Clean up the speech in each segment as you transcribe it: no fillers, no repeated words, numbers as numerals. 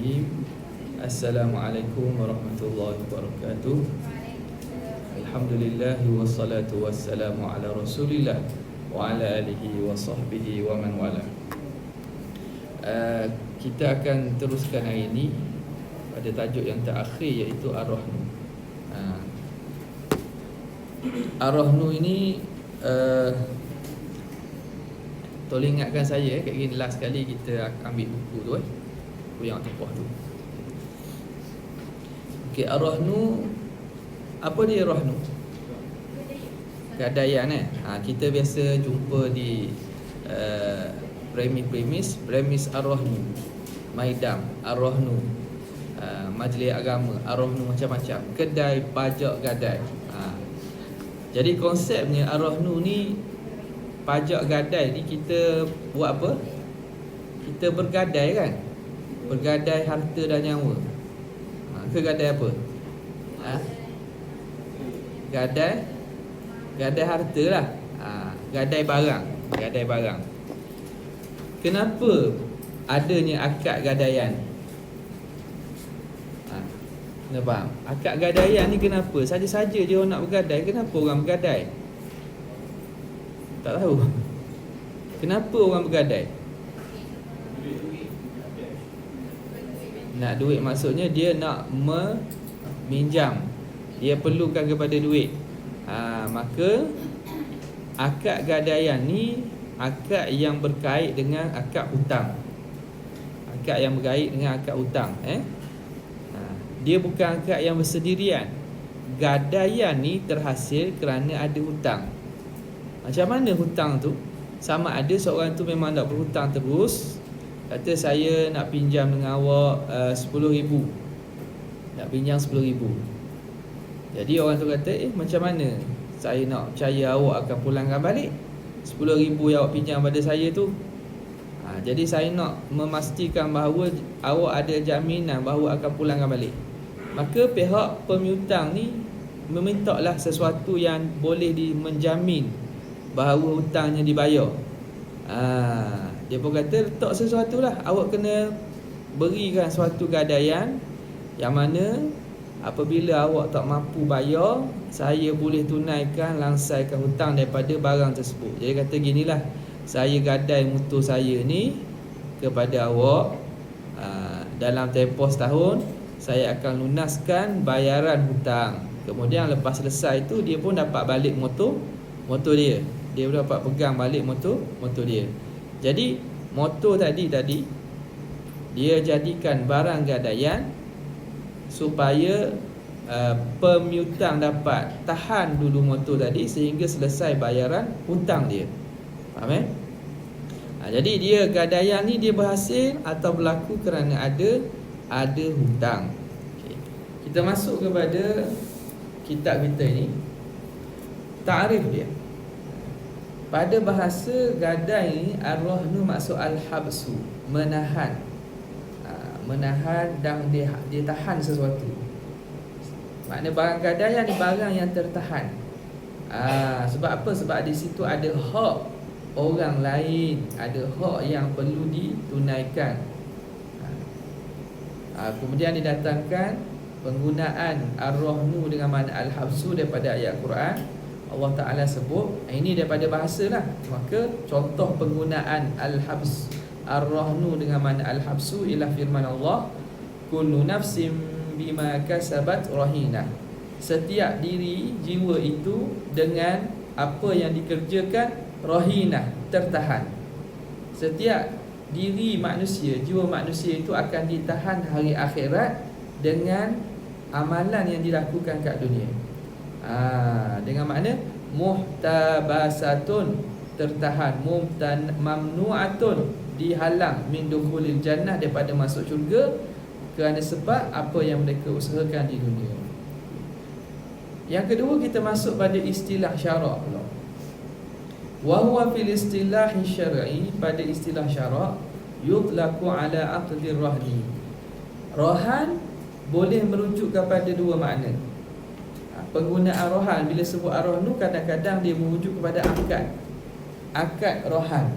Assalamualaikum warahmatullahi wabarakatuh. Alhamdulillah wassalatu wassalamu ala Rasulillah wa ala alihi wa sahbihi wa man wala. Kita akan teruskan hari ini pada tajuk yang terakhir, iaitu Ar-Rahnu. Ar-Rahnu ini tolong ingatkan saya, kat gini last kali kita ambil buku tu yang tepuh tu. Okey, Ar-Rahnu, apa dia Rahnu? Gadaian kita biasa jumpa di premis Ar-Rahnu, Maidam Ar-Rahnu, majlis agama Ar-Rahnu, macam-macam kedai pajak gadai. Jadi konsepnya Ar-Rahnu ni, pajak gadai ni, kita buat apa? Kita bergadai kan? Bergadai harta dan nyawa. Ke gadai apa? Gadai harta lah. Gadai barang. Gadai barang. Kenapa adanya akad gadaian? Kena faham. Akad gadaian ni kenapa? Saja-saja je orang nak bergadai. Kenapa orang bergadai? Tak tahu. Kenapa orang bergadai? Nak duit, maksudnya dia nak meminjam, dia perlukan kepada duit. Maka akad gadaian ni akad yang berkait dengan akad hutang. Akad yang berkait dengan akad hutang. Dia bukan akad yang bersendirian. Gadaian ni terhasil kerana ada hutang. Macam mana hutang tu? Sama ada seorang tu memang nak berhutang terus. Kata saya nak pinjam dengan awak 10,000. Nak pinjam 10,000. Jadi orang tu kata, macam mana saya nak percaya awak akan pulangkan balik 10,000 yang awak pinjam pada saya tu? Jadi saya nak memastikan bahawa awak ada jaminan bahawa akan pulangkan balik. Maka pihak pemiutang ni memintalah sesuatu yang boleh menjamin bahawa hutangnya dibayar. Dia pun kata, letak sesuatu lah. Awak kena berikan suatu gadaian yang mana apabila awak tak mampu bayar, saya boleh tunaikan, langsaikan hutang daripada barang tersebut. Jadi kata ginilah, saya gadai motor saya ni kepada awak, dalam tempoh setahun saya akan lunaskan bayaran hutang. Kemudian lepas selesai tu, dia pun dapat balik motor dia. Dia pun dapat pegang balik motor dia. Jadi motor tadi dia jadikan barang gadaian supaya pemiutang dapat tahan dulu motor tadi sehingga selesai bayaran hutang dia. Faham jadi dia gadaian ni dia berhasil atau berlaku kerana ada hutang. Kita masuk kepada kitab kita ini. Ta'rif dia. Pada bahasa gadai ni, Ar-Rahnu maksud al-habsu, menahan. Menahan dan dia tahan sesuatu. Maknanya barang gadaian ni barang yang tertahan. Sebab apa? Sebab di situ ada hak orang lain, ada hak yang perlu ditunaikan. Kemudian didatangkan penggunaan Ar-Rahnu dengan makna al-habsu daripada ayat Quran. Allah Ta'ala sebut, ini daripada bahasa lah. Maka contoh penggunaan al-habs, Ar-Rahnu dengan makna al-habsu ialah firman Allah, kullu nafsim bima kasabat rahinah. Setiap diri, jiwa itu dengan apa yang dikerjakan, rahinah, tertahan. Setiap diri manusia, jiwa manusia itu akan ditahan hari akhirat dengan amalan yang dilakukan kat dunia. Dengan makna muhtabasatun, tertahan, mamnu'atun, dihalang, min dukhulil jannah, daripada masuk syurga kerana sebab apa yang mereka usahakan di dunia. Yang kedua, kita masuk pada istilah syarak pula. Wa huwa fil istilah syar'i, pada istilah syarak, yutlaqu ala aqdir rahni. Rahan boleh merujuk kepada dua makna. Penggunaan rohan, bila sebut ar-rahnu, kadang-kadang dia merujuk kepada akad rohan,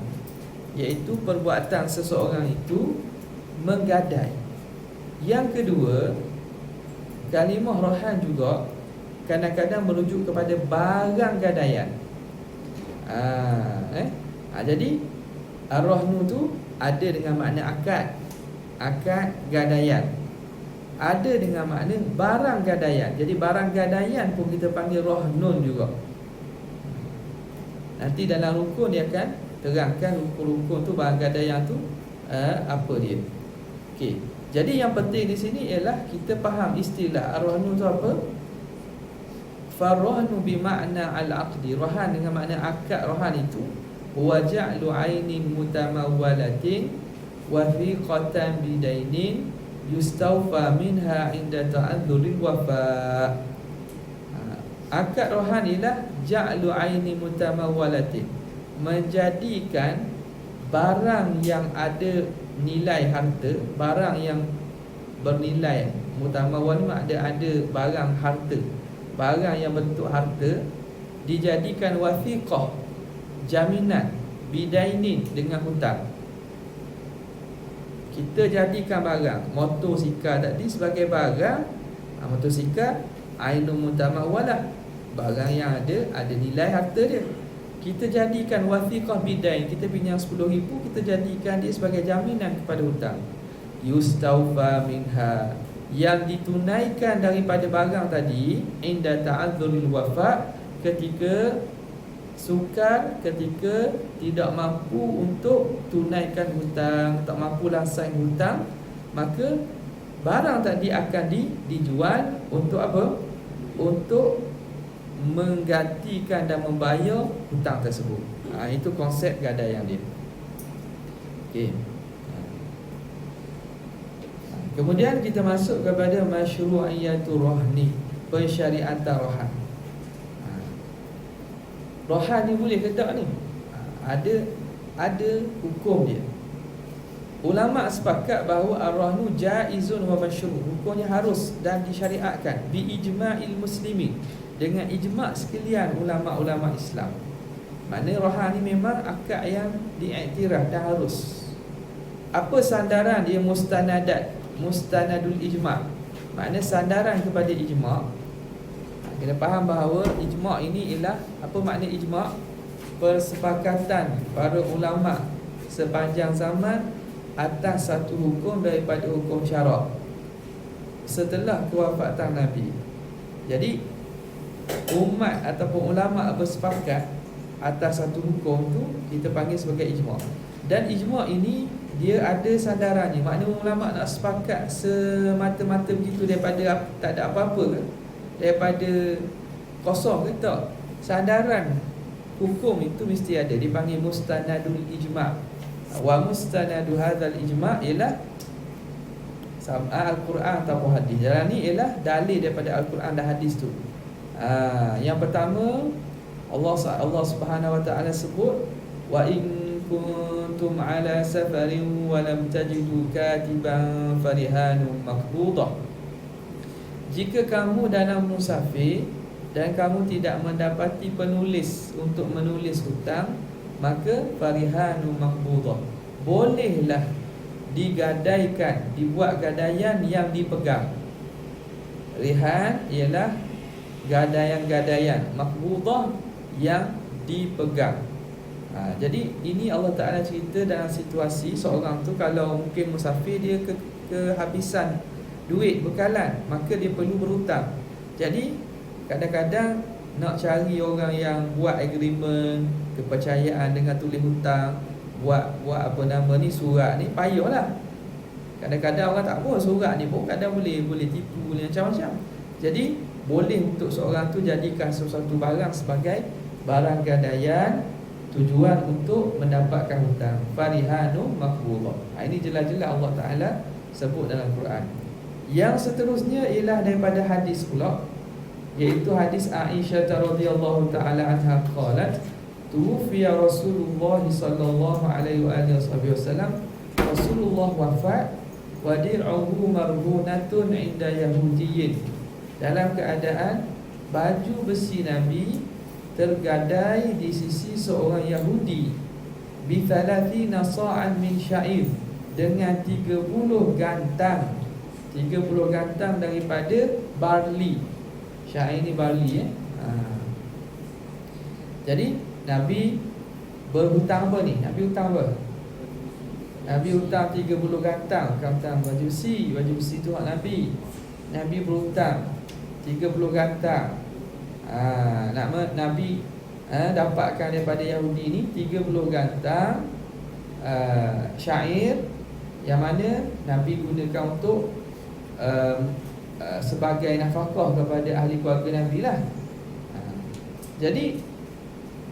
iaitu perbuatan seseorang itu menggadai. Yang kedua, kalimah rohan juga kadang-kadang merujuk kepada barang gadaian. Jadi ar-rahnu tu ada dengan makna akad gadaian, ada dengan makna barang gadaian. Jadi barang gadaian pun kita panggil rahnun juga. Nanti dalam rukun dia akan terangkan rukun-rukun tu, barang gadaian tu apa dia. Okey. Jadi yang penting di sini ialah kita faham istilah ar-rahnu tu apa. Farahnu bimakna al-aqdi. Rahan dengan makna akad. Rahan itu wa ja'lu 'ainin mutamawwalatin wa thiqatan bidainin yustawfa minha 'inda ta'adzuril wafa. Akad rahan ialah ja'lu 'ainin mutamawwalatin, menjadikan barang yang ada nilai harta, barang yang bernilai. Mutamawwal ni ada barang harta, barang yang bentuk harta, dijadikan wathiqah, jaminan, bidainin, dengan hutang. Kita jadikan barang motosikal tadi sebagai barang, motosikal ainun mutamawwalah, barang yang ada nilai harta dia. Kita jadikan wathiqah bidain, kita pinjam 10,000, kita jadikan dia sebagai jaminan kepada hutang. Yustawfa minha, yang ditunaikan daripada barang tadi, inda ta'adzuril wafa, ketika sukar, ketika tidak mampu untuk tunaikan hutang, tak mampu laksanakan hutang, maka barang tadi akan dijual untuk apa? Untuk menggantikan dan membayar hutang tersebut. Itu konsep gadaian dia. Okey. Kemudian kita masuk kepada masyru'iyatur rahni, pensyariatan rahan. Rahan ni boleh ke tak ni? Ada hukum dia. Ulama sepakat bahawa ar-rahnu jaizun wa masyru', hukumnya harus dan disyariatkan bi ijma'il muslimin, dengan ijma' sekalian ulama-ulama Islam. Maknanya rahan ni memang akad yang diiktiraf dan harus. Apa sandaran dia? Mustanadul ijma', maknanya sandaran kepada ijma'. Kita faham bahawa ijma' ini ialah, apa makna ijma'? Persepakatan para ulama sepanjang zaman atas satu hukum daripada hukum syarak setelah kewafatan Nabi. Jadi umat ataupun ulama bersepakat atas satu hukum tu kita panggil sebagai ijma'. Dan ijma' ini dia ada sandarannya. Maknanya ulama nak sepakat semata-mata begitu daripada tak ada apa-apa ke, daripada kosong ke, tak. Sandaran hukum itu mesti ada, dipanggil mustanadul ijma'. Wa mustanadu hadzal ijma' ialah Al-Quran ataupun hadis. Jalan ni ialah dalil daripada Al-Quran dan hadis tu. Yang pertama, Allah Subhanahu wa taala sebut, wa in kuntum ala safarin wa lam tajidu katiban farihanun maqbudah. Jika kamu dalam musafir dan kamu tidak mendapati penulis untuk menulis hutang, maka farihanun maqbudah, bolehlah digadaikan, dibuat gadaian yang dipegang. Rihan ialah gadaian-gadaian, maqbudah yang dipegang. Jadi ini Allah Ta'ala cerita dalam situasi seorang tu kalau mungkin musafir, dia kehabisan duit bekalan, maka dia perlu berhutang. Jadi kadang-kadang nak cari orang yang buat agreement, kepercayaan dengan tulis hutang, buat apa nama ni, surat ni, payahlah. Kadang-kadang orang tak pun surat ni pun kadang boleh tipu, boleh macam-macam. Jadi boleh untuk seorang tu jadikan sesuatu barang sebagai barang gadaian, tujuan untuk mendapatkan hutang. Farihanun maqbudah. Ini jelas-jelas Allah Ta'ala sebut dalam Quran. Yang seterusnya ialah daripada hadis pula, iaitu hadis Aisyah radhiyallahu ta'ala anha qalat, tuwfiya Rasulullah sallallahu alaihi wasallam, Rasulullah wafat wa dir'uhu marhunatun 'inda yahudiyyin, dalam keadaan baju besi Nabi tergadai di sisi seorang Yahudi, bi 30 sa'an min sya'ir, dengan 30 gantang 30 gantang daripada barley. Syair ni barley Jadi Nabi berhutang apa ni? Nabi hutang apa? Nabi hutang 30 gantang. Gantang baju besi. Baju besi tu hak Nabi. Nabi berhutang 30 gantang. Nabi dapatkan daripada Yahudi ni 30 gantang syair, yang mana Nabi gunakan untuk sebagai nafkah kepada ahli keluarga Nabi lah. Jadi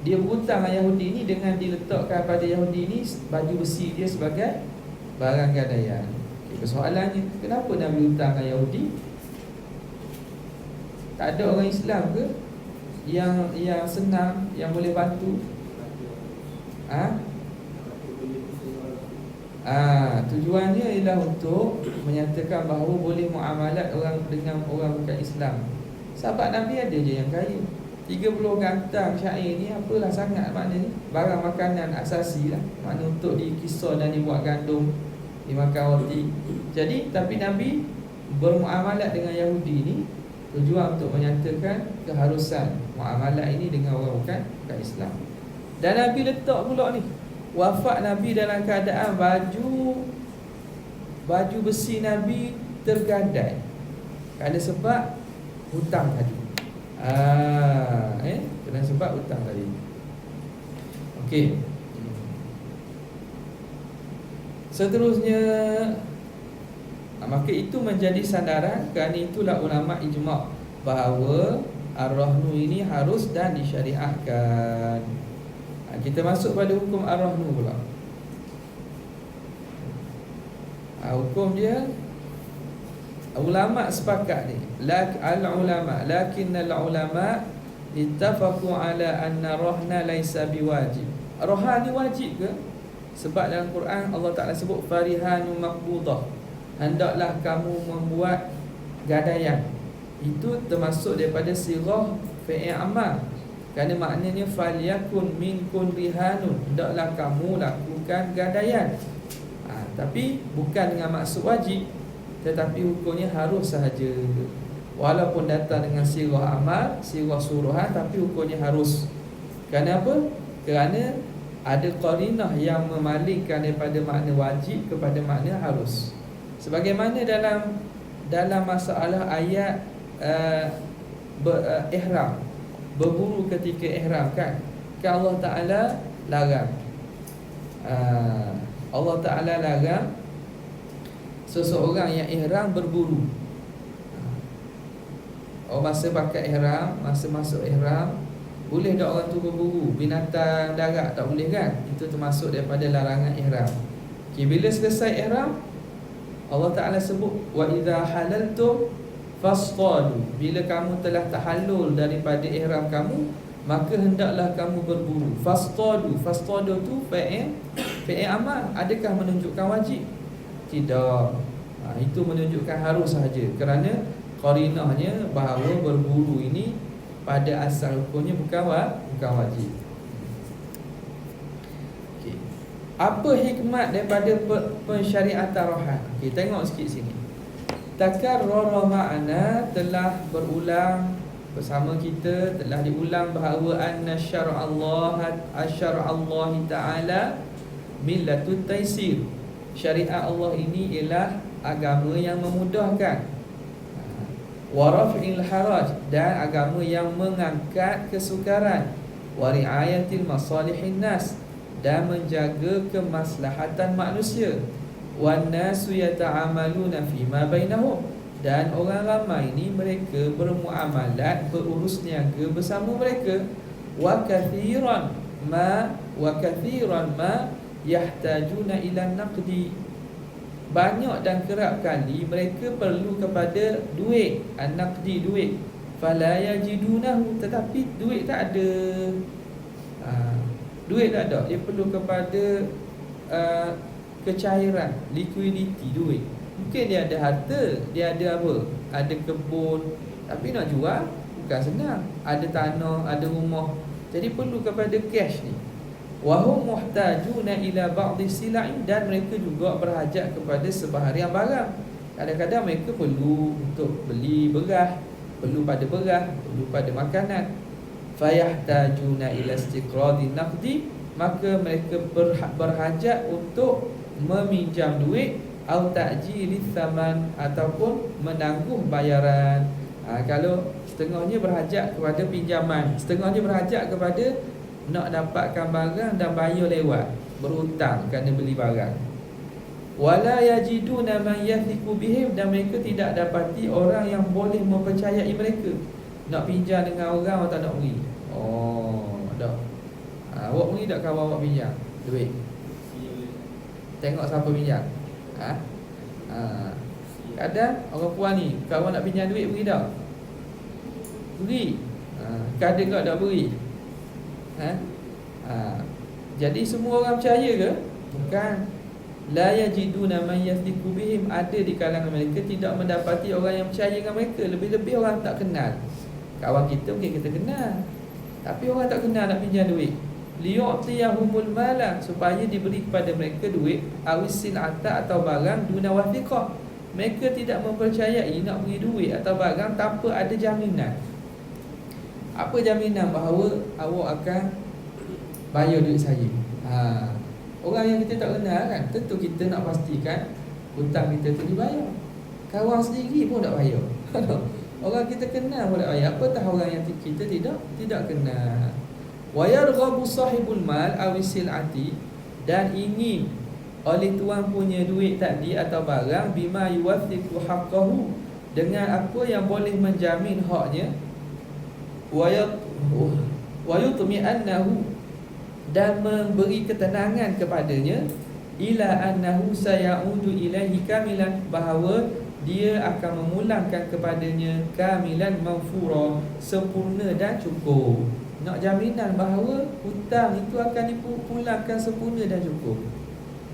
dia berhutang dengan Yahudi ni dengan diletakkan pada Yahudi ni baju besi dia sebagai barang gadaian. Persoalannya, kenapa Nabi hutang dengan Yahudi? Tak ada orang Islam ke yang senang, yang boleh bantu? Tujuannya ialah untuk menyatakan bahawa boleh muamalat orang dengan orang bukan Islam. Sahabat Nabi ada je yang kaya. 30 gantang syair ni apalah sangat maknanya. Barang makanan asasi lah, makna untuk dikisar dan dibuat gandum, dimakan roti. Jadi tapi Nabi bermuamalat dengan Yahudi ni tujuan untuk menyatakan keharusan muamalat ini dengan orang bukan Islam. Dan Nabi letak pula ni, wafat Nabi dalam keadaan baju besi Nabi tergadai kerana sebab hutang tadi. Kerana sebab hutang tadi. Okey. Seterusnya, maka itu menjadi sandaran. Kerana itulah ulama ijma' bahawa ar-rahnu ini harus dan disyariatkan. Kita masuk pada hukum ar-rahnu pula. Hukum dia, ulama sepakat ni, lakinnal ulama ittafaqu ala anna rahna laisa biwajib. Rahan ni wajib ke? Sebab dalam Quran Allah Ta'ala sebut farihanu maqbudah, hendaklah kamu membuat gadaian. Itu termasuk daripada sirah fi'il amal. Kerana maknanya falyakun minkun rihanun, hendaklah kamu lakukan gadaian. Tapi bukan dengan maksud wajib, tetapi hukumnya harus sahaja. Walaupun datang dengan sirah amal, sirah suruhan, tapi hukumnya harus. Kerana apa? Kerana ada qarinah yang memalingkan daripada makna wajib kepada makna harus. Sebagaimana dalam masalah ayat ihram, berburu ketika ihram kan Allah Ta'ala larang. Allah Ta'ala larang seseorang yang ihram berburu. Masa pakai ihram, masa masuk ihram, boleh tak orang tu berburu binatang darat? Tak boleh kan? Itu termasuk daripada larangan ihram. Bila selesai ihram, Allah Ta'ala sebut wa idza halaltum fasṭadu. Bila kamu telah tahallul daripada ihram kamu, maka hendaklah kamu berburu. Fasṭadu tu fi'il amal. Adakah menunjukkan wajib? Tidak. Itu menunjukkan harus sahaja. Kerana qarinahnya bahawa berburu ini pada asal hukumnya bukan wajib. Okay. Apa hikmat daripada pensyariatan rahan? Okay, tengok sikit sini. Takarrara ma'ana, telah berulang bersama kita, telah diulang bahawa anna syar'allah ta'ala millatut taisir. Syariat Allah ini ialah agama yang memudahkan, wa raf'il haraj, dan agama yang mengangkat kesukaran, wa ri'ayatil masalihin nas, dan menjaga kemaslahatan manusia, wan nasu yata'amaluna fima bainahum, dan orang ramai ini mereka bermuamalat, berurus niaga bersama mereka, wa kathiran ma yahtajuna ila naqdi, banyak dan kerap kali mereka perlu kepada duit, an-naqdi, duit, fala yajidunahu, tetapi duit tak ada. Duit tak ada, dia perlu kepada kecairan, liquidity, duit. Mungkin dia ada harta, dia ada apa? Ada kebun, tapi nak jual bukan senang. Ada tanah, ada rumah, jadi perlu kepada cash ni. Wahum muhtajuna ila ba'di sila'in, dan mereka juga berhajat kepada sebahagian barang. Kadang-kadang mereka perlu untuk beli beras, perlu pada makanan. Fayahtajuna ila istiqradin naqdi, maka mereka berhajat untuk meminjam duit, atau ta'jilis saman, ataupun menangguh bayaran. Kalau setengahnya berhajat kepada pinjaman, setengahnya berhajat kepada nak dapatkan barang dan bayar lewat, berhutang kerana beli barang. Wala yajiduna man yathiqu bihim, dan mereka tidak dapati orang yang boleh mempercayai mereka. Nak pinjam dengan orang tak nak beri. Tak. Awak beri tak kawan awak pinjam duit? Tengok siapa pinjam. Kadang orang puan ni, kawan nak pinjam duit beri tak? Beri. Kadang kau tak beri. Jadi semua orang percaya ke? Bukan. La yajiduna man yathiqu bihim, ada di kalangan mereka tidak mendapati orang yang percaya dengan mereka. Lebih-lebih orang tak kenal. Kawan kita mungkin kita kenal, tapi orang tak kenal nak pinjam duit. Liyu'tiyahumul mala, supaya diberi kepada mereka duit, awisil ata, atau barang, duna wathiqah. Mereka tidak mempercayai nak beri duit atau barang tanpa ada jaminan. Apa jaminan bahawa awak akan bayar duit saya? Orang yang kita tak kenal kan, tentu kita nak pastikan hutang kita tu dibayar. Kawan sendiri pun tak bayar. Orang kita kenal pun tak bayar, apatah orang yang kita tidak kenal. Wa yarghabu sahibul mal awisil ati, dan ingin oleh tuan punya duit tadi atau barang, bima yuwathiqu haqqahu, dengan apa yang boleh menjamin haknya. Wa yutmi annahu, dan memberi ketenangan kepadanya, ila annahu sayaudu ilaihi kamilan, bahawa dia akan memulangkan kepadanya kamilan mawfura, sempurna dan cukup. Nak jaminan bahawa hutang itu akan dipulangkan sempurna dan cukup.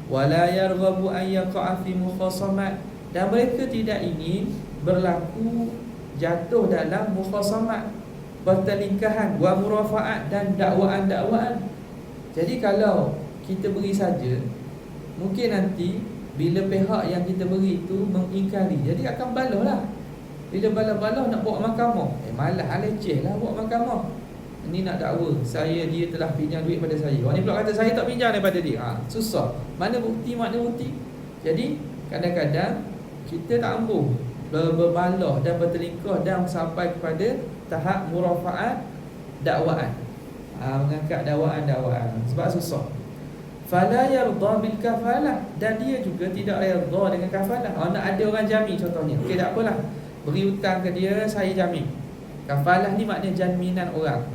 Wala yarghabu an yaqa'a fi mukhasamat, dan mereka tidak ingin berlaku jatuh dalam mukhasamat, pertelingkahan, wa murafa'at, dan dakwaan-dakwaan. Jadi kalau kita beri saja, mungkin nanti bila pihak yang kita beri itu mengingkari, jadi akan baloh lah. Bila baloh-baloh nak bawa mahkamah, malah leceh lah bawa mahkamah. Ini nak dakwa dia telah pinjam duit pada saya. Orang ni pula kata saya tak pinjam daripada dia. Susah. Mana bukti? Jadi kadang-kadang kita tak ambuh berbalah dan bertelingkah dan sampai kepada tahap murafa'at, dakwaan. Mengangkat dakwaan sebab susah. Fala yarda bil kafalah, dan dia juga tidak redha dengan kafalah. Nak ada orang jamin contohnya. Okey, tak apalah, beri hutang ke dia, saya jamin. Kafalah ni maknanya jaminan orang.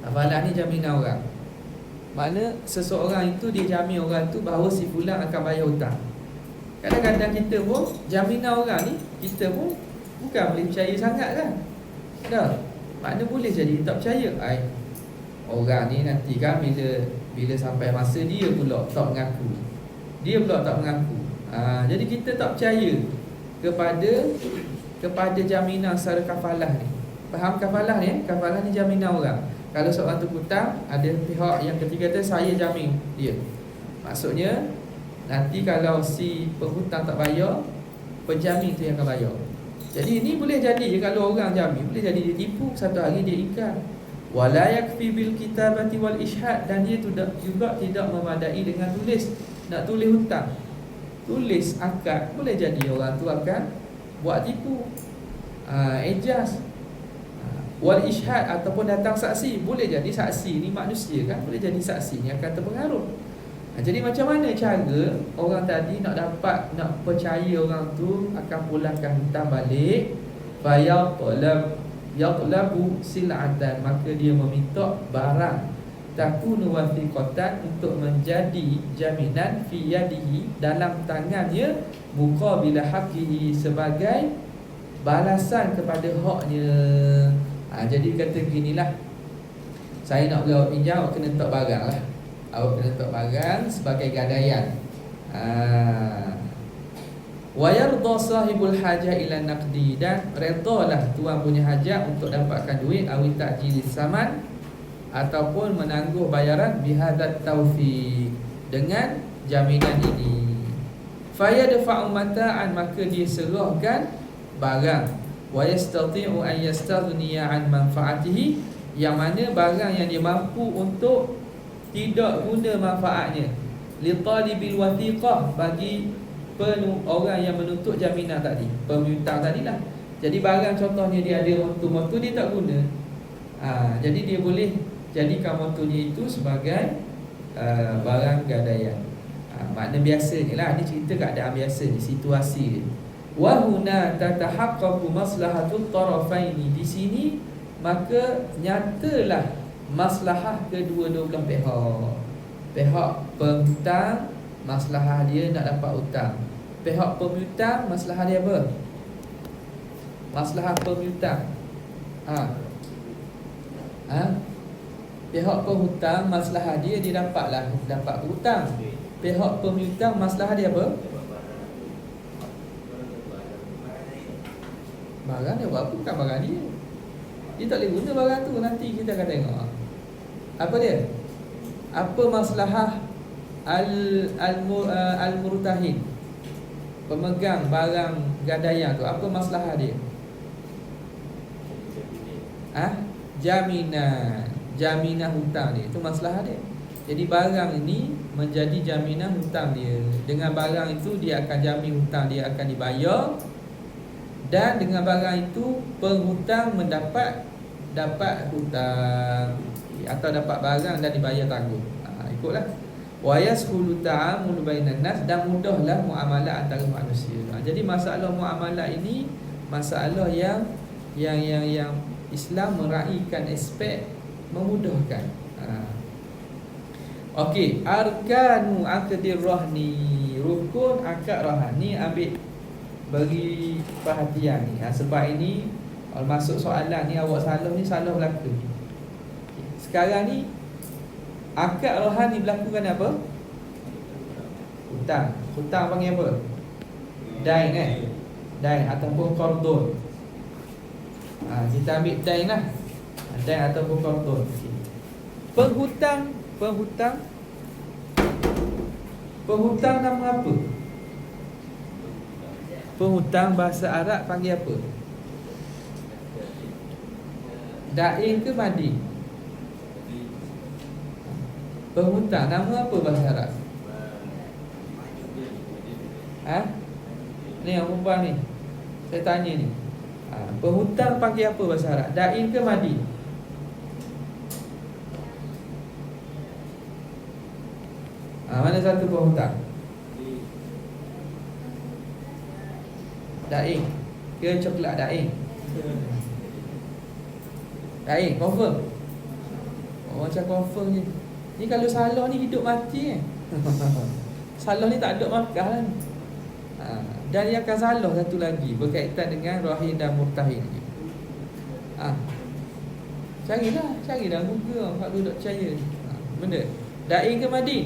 Kafalah ni jaminan orang. Makna seseorang itu dia jamin orang tu bahawa si fulan akan bayar hutang. Kadang-kadang kita pun jaminan orang ni, kita pun bukan boleh percaya sangat kan. Dah. Makna boleh jadi tak percaya. Orang ni nanti kan bila sampai masa dia pula tak mengaku. Jadi kita tak percaya kepada jaminan secara kafalah ni. Faham kafalah ni? Kafalah ni jaminan orang. Kalau seorang tu hutang, ada pihak yang ketiga kata saya jamin dia. Maksudnya nanti kalau si penghutang tak bayar, penjamin tu yang akan bayar. Jadi ini boleh jadi kalau orang jamin, boleh jadi dia tipu, satu hari dia ingkar. Wala yakfi bil kitabati wal ishhad, dan dia juga tidak memadai dengan tulis. Nak tulis hutang, tulis akad, boleh jadi orang tu akan buat tipu. Ijaz, wal ishhad, ataupun datang saksi, boleh jadi saksi ni manusia kan, boleh jadi saksi ni akan terpengaruh. Jadi macam mana cara orang tadi nak percaya orang tu akan pulangkan hutang balik? Yaqlabu sil'atan, maka dia meminta barang, takunu wathiqatan, untuk menjadi jaminan, fi yadihi, dalam tangannya, muqabila haqqihi, sebagai balasan kepada haknya. Jadi kata beginilah, saya nak beli awak pinjam, awak kena letak barang lah. Awak kena letak barang sebagai gadaian. Wa yarda sahibul hajah ila naqdi, dan redalah tuan punya hajat untuk dapatkan duit, awi ta'jilis saman, ataupun menangguh bayaran, bihadat taufiq, dengan jaminan ini. Fayadfa'u mata'an, maka dia serahkan barang. Wa yastati'u an yastaghniya an manfaatihi, yang mana barang yang dia mampu untuk tidak guna manfaatnya. Li talibil wathiqah, bagi orang yang menuntut jaminan tadi, pemiutang tadilah. Jadi barang contohnya dia ada motor dia tak guna, jadi dia boleh jadikan motornya itu sebagai barang gadaian. Makna biasanya lah, ni cerita keadaan biasa ni, situasi dia. Wa huna tatahaqqaqu maslahatut tarafaini, di sini maka nyatalah maslahah kedua-dua belah pihak. Pihak penghutang maslahah dia nak dapat hutang. Pihak pemiutang maslahah dia apa? Maslahah pemiutang. Pihak penghutang maslahah dia dapat hutang. Pihak pemiutang maslahah dia apa? Barang dia buat apa? Bukan barang dia. Dia tak boleh guna barang tu. Nanti kita akan tengok apa dia. Apa maslahah al-murtahin, pemegang barang gadaian tu, apa maslahah dia? Jaminan hutang dia, itu maslahah dia. Jadi barang ini menjadi jaminan hutang dia. Dengan barang itu dia akan jamin hutang dia akan dibayar, dan dengan barang itu penghutang mendapat hutang atau dapat barang dan dibayar tangguh. Ikutlah. Wa yashulu ta'amul bainan nas, dan mudahlah muamalah antara manusia. Jadi masalah muamalah ini masalah yang Islam meraihkan aspek memudahkan. Okey, arkanu aqdir rahni, rukun akad rahani, ambil bagi perhatian ni. Sebab ini masuk soalan ni, awak salah berlaku. Sekarang ni akad rahani berlaku kan apa? Hutang panggil apa? Dain dain ataupun qardun. Kita ambil dain lah. Dain ataupun qardun. Penghutang nama apa? Penghutang bahasa Arab panggil apa? Dain ke madi? Penghutang nama apa bahasa Arab? Ni yang perempuan ni, saya tanya ni, penghutang panggil apa bahasa Arab? Dain ke madi? Mana satu penghutang? Dain ke coklat dain? Dain, confirm? Macam confirm je. Ni kalau salah ni hidup mati salah ni tak ada markah lah ni. Dan dia akan salah satu lagi berkaitan dengan rahim dan murtahin ni. Carilah Google kalau tak percaya. Benda dain ke madi?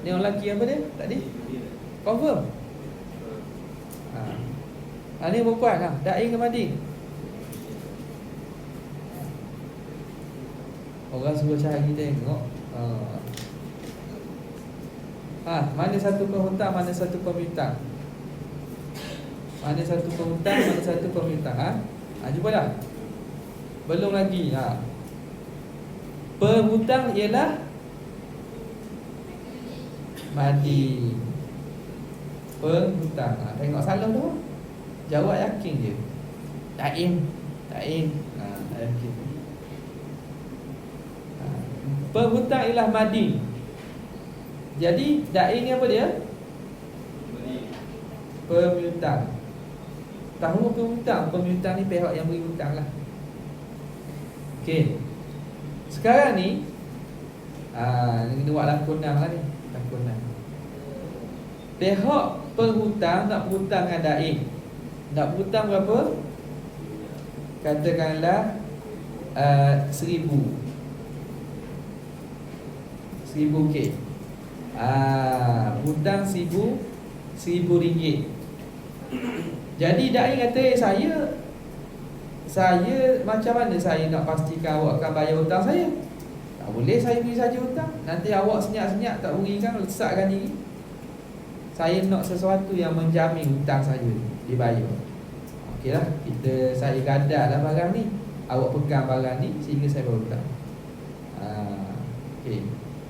Ni orang lelaki apa dia tadi? Confirm? Ni perempuan lah. Dain ke madi? Orang suruh cari tengok. Mana satu penghutang, mana satu pemiutang? Mana satu penghutang, mana satu pemiutang? Jumpa dah? Belum lagi. Penghutang ialah madi. Penghutang. Tengok salah tu. Jawab yakin je. Dain. Yakin. Penghutang ialah madi. Jadi dain ni apa dia? Pemiutang. Tahu pemiutang? Pemiutang ni pihak yang beri hutang lah. Okey. Sekarang ni ni buat lakonan lah ni. Lakonan. Pihak penghutang nak berhutang dengan dain. Nak berhutang berapa? Katakanlah 1,000. 1,000 k. Hutang 1,000 ringgit. Jadi dain kata saya macam mana saya nak pastikan awak akan bayar hutang saya? Tak boleh saya beri saja hutang. Nanti awak senyap-senyap tak berikan, lesakkan diri. saya nak sesuatu yang menjamin hutang saya dibayar. Okeylah, saya gadai lah barang ni, awak pegang barang ni sehingga saya bayar hutang. Okey.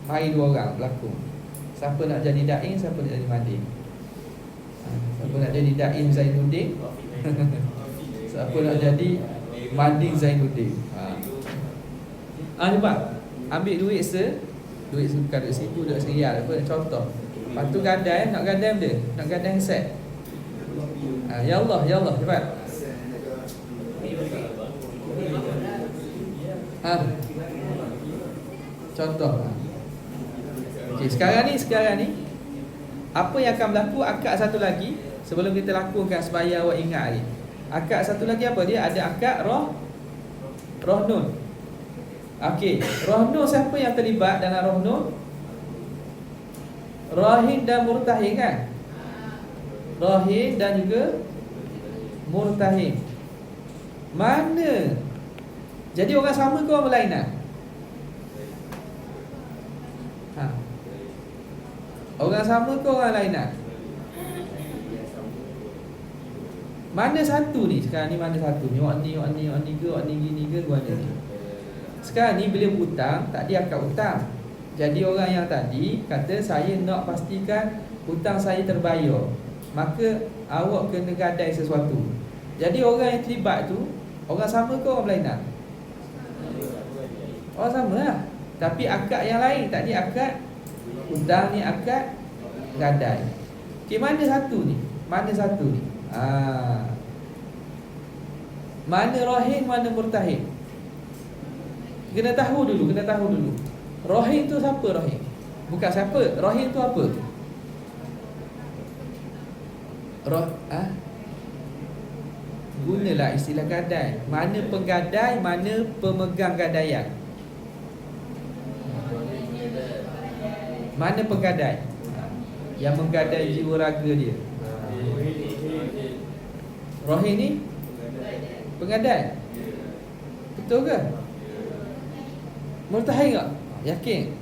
Mari dua orang berlakon. Siapa nak jadi daim, siapa nak jadi mading? Siapa nak jadi daim Zainuddin? Siapa nak jadi mading Zainuddin? Nampak? Ambil duit duit bukan duit RM1, duit RM1 apa, contoh. Lepas tu gadai, nak gadai benda, nak gadai set. Ya Allah, cepat. Contoh. Okey, sekarang ni apa yang akan berlaku? Akad satu lagi sebelum kita lakukan supaya awak ingat ni. Akad satu lagi apa dia? Ada akad roh nun. Okey, roh nun siapa yang terlibat dalam roh nun? Rahin dan murtahin kan? Rahin dan juga murtahin. Mana? Jadi orang sama ke orang berlainan? Orang sama ke orang lainan? Mana satu ni? Sekarang ni mana satu ni? Awak ni ke? Awak ni gini ke? Gua ni. Sekarang ni bila berhutang, tak ada akad hutang. Jadi orang yang tadi kata saya nak pastikan hutang saya terbayar, maka awak kena gadai sesuatu. Jadi orang yang terlibat tu orang sama ke orang berlainan? Orang sama lah. Tapi akad yang lain. Tadi akad hutang, ni akad gadai. Okey, mana satu ni? Mana rahin, mana murtahin? Kena tahu dulu. Rahin tu siapa rahin? Bukan siapa, rahin tu apa? Gunalah istilah gadai. Mana penggadai, mana pemegang gadaian? Mana penggadai? Yang menggadai jiwa raga dia. Rahin ni penggadai. Betul ke? Murtahin tak? Yakin?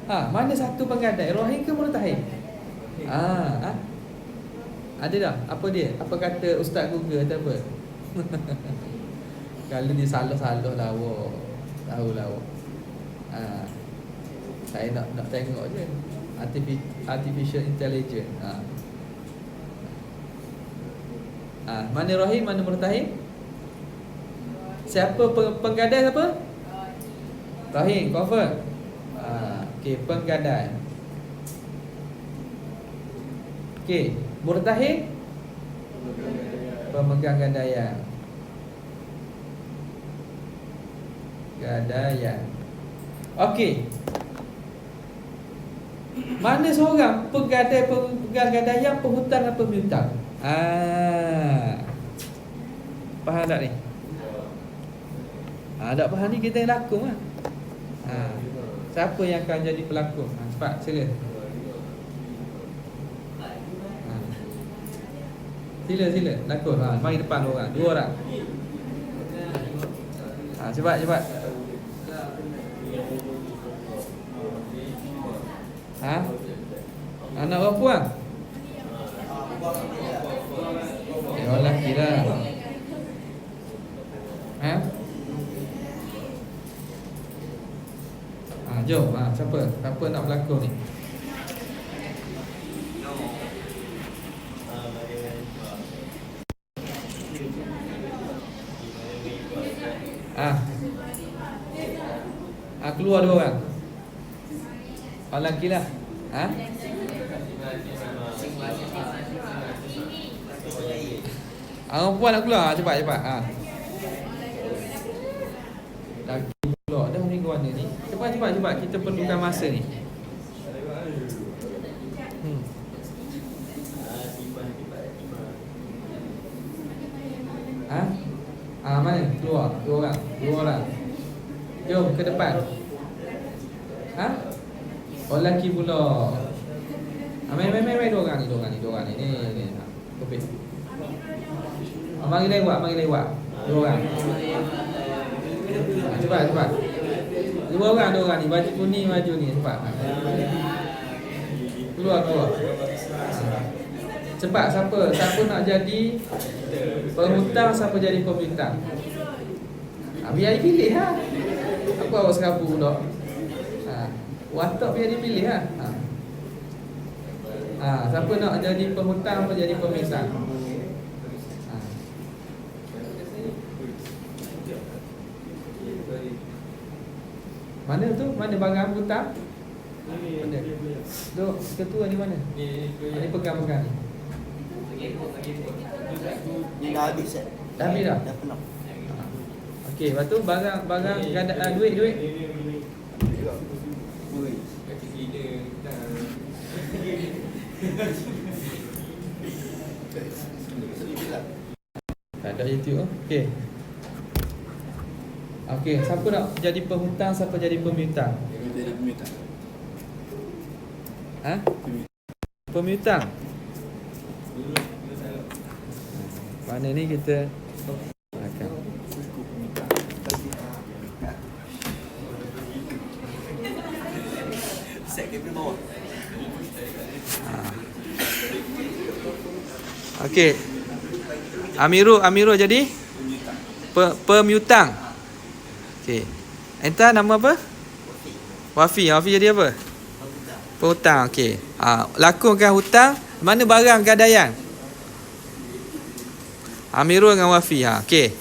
Mana satu penggadai? Rahin ke murtahin? Ada tak? Apa dia? Apa kata Ustaz Google atau apa? Kalau dia salah-salah lah awak. Tahulah awak. Saya nak tengok je Artificial Intelligence. Mana rahim, mana murtahin? Siapa penggadai siapa? Rahim, confirm. Okey, penggadai. Okey, murtahin pemegang gadaian. Okey. Mana seorang pemegang gadaian, penghutang atau piutang? Faham tak ni? Tak faham ni kita yang lakon lah. Siapa yang akan jadi pelakon? Cepat, sila. Sila lakon. Mari depan dua orang. Cepat. Anak orang puang? Orang lelaki lah. Jom, siapa nak berlakon ni? Keluar dua orang. Orang lelaki lah. Orang puan nak keluar. Cepat. Lagi pula dah minggu mana ni. Cepat. Kita perlukan masa ni. Mana? Keluar. Dua orang. Jom ke depan. Orang lelaki pula. Main dua orang ni. Ni. Kopi. Mari lewat. Dua orang. Cepat. Dua orang ni, baju kuning baju ni cepat. Keluar. Cepat siapa nak jadi penghutang, siapa jadi pemiutang. Biar dipilih ha. Apa awak serabu dah? Watak biar dipilih ha. Siapa nak jadi penghutang, apa jadi pemiutang? Mana tu? Mana barang hutang? Mana? Tu ketua ni mana? Ni pegang-pegang ni. Ni dah habis eh? Dah habis dah? Dah penuh. Okey, lepas tu barang duit. Ada YouTube. Okey. Okey, siapa nak jadi penghutang, siapa jadi pemiutang? Jadi pemiutang. Pemiutang. Mana ni kita akan set ke bawah. Okey. Amirul jadi pemiutang. Okey. Entah nama apa? Wafi jadi apa? Penghutang. Okey. Lakonkan hutang, mana barang gadaian? Amirul dengan Wafi. Okey.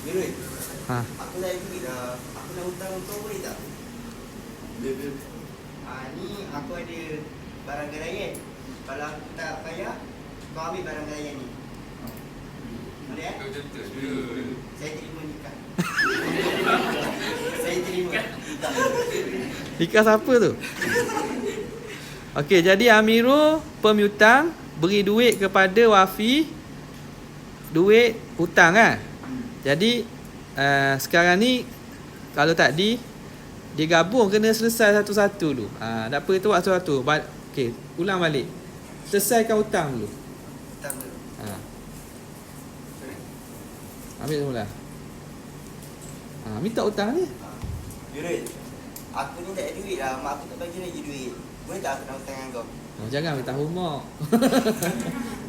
Mirul. Aku dah duit dah. Aku nak hutang kau boleh tak? Ni aku ada barang gadaian. Kalau aku tak bayar, kau ambil barang gadaian ni. Boleh eh? Saya terima nikah. Saya terima. Nikah siapa tu? Okey, jadi Amirul pemiutang, beri duit kepada Wafi, duit hutang kan. Jadi sekarang ni kalau tadi dia gabung, kena selesai satu-satu dulu. Tak apa, itu buat satu-satu. Okey, ulang balik. Selesaikan hutang dulu. Hutang dulu. Ambil semula. Minta hutang ni. Mirul, aku ni tak ada duit lah. Mak aku tak bagi lagi duit. Boleh tak aku nak hutang dengan kau? Jangan minta mak.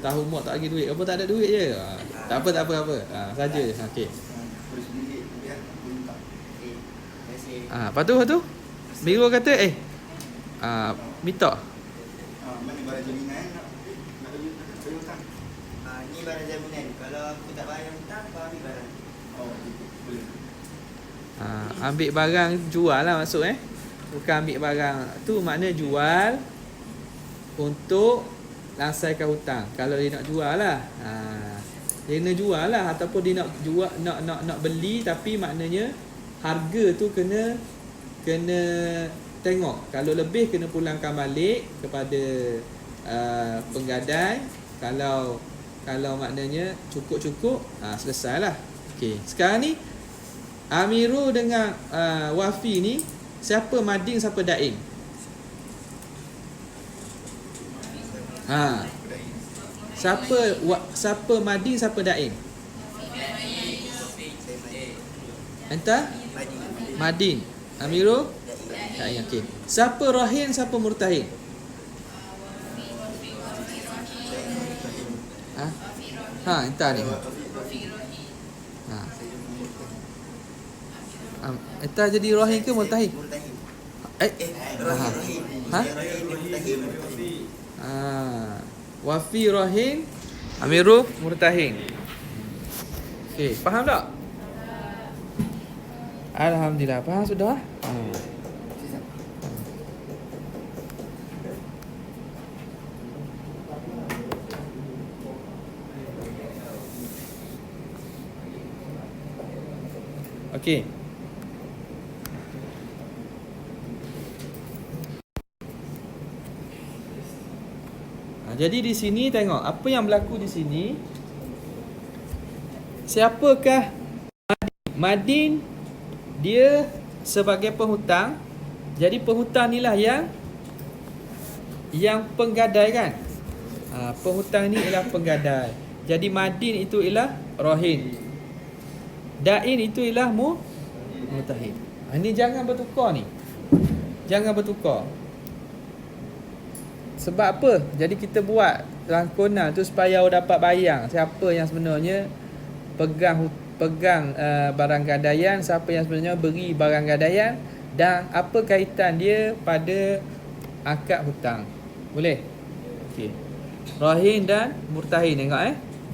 Tahu mak tak bagi duit. Apa tak ada duit je. Tak apa. Saja. Okey. Lepas tu Mirul kata minta. Mana barang jaminan nak bagi hutang? Ni barang jaminan. Kalau aku tak bayar hutang, kau ambil barang. Boleh. Ambil barang jual lah maksud Bukan ambil barang tu, makna jual untuk langsaikan hutang. Kalau dia nak jual lah, dia nak jual lah, ataupun dia nak jual, nak beli, tapi maknanya harga tu kena tengok. Kalau lebih kena pulangkan balik kepada penggadai. Kalau maknanya cukup, selesailah. Okey, sekarang ni Amirul dengan Wafi ni, siapa mading, siapa daing? Siapa mading, siapa daing? Entah? Mading. Amirul? Daing. Okey. Siapa rahin, siapa murtahin? Entah ni. Entah jadi rahin ke murtahin? Wafi rahin, Amirul murtahin. Okey, faham tak? Alhamdulillah, faham sudah? Okey. Jadi di sini tengok apa yang berlaku di sini. Siapakah madin? Dia sebagai penghutang. Jadi penghutang inilah yang penggadai kan. Penghutang ni ialah penggadai. Jadi madin itu ialah rahin. Dain itu ialah murtahin. Ini jangan bertukar ni. Jangan bertukar. Sebab apa? Jadi kita buat rangkuman tu supaya awak dapat bayang siapa yang sebenarnya pegang barang gadaian, siapa yang sebenarnya beri barang gadaian, dan apa kaitan dia pada akad hutang. Boleh? Okey. Rahin dan murtahin, tengok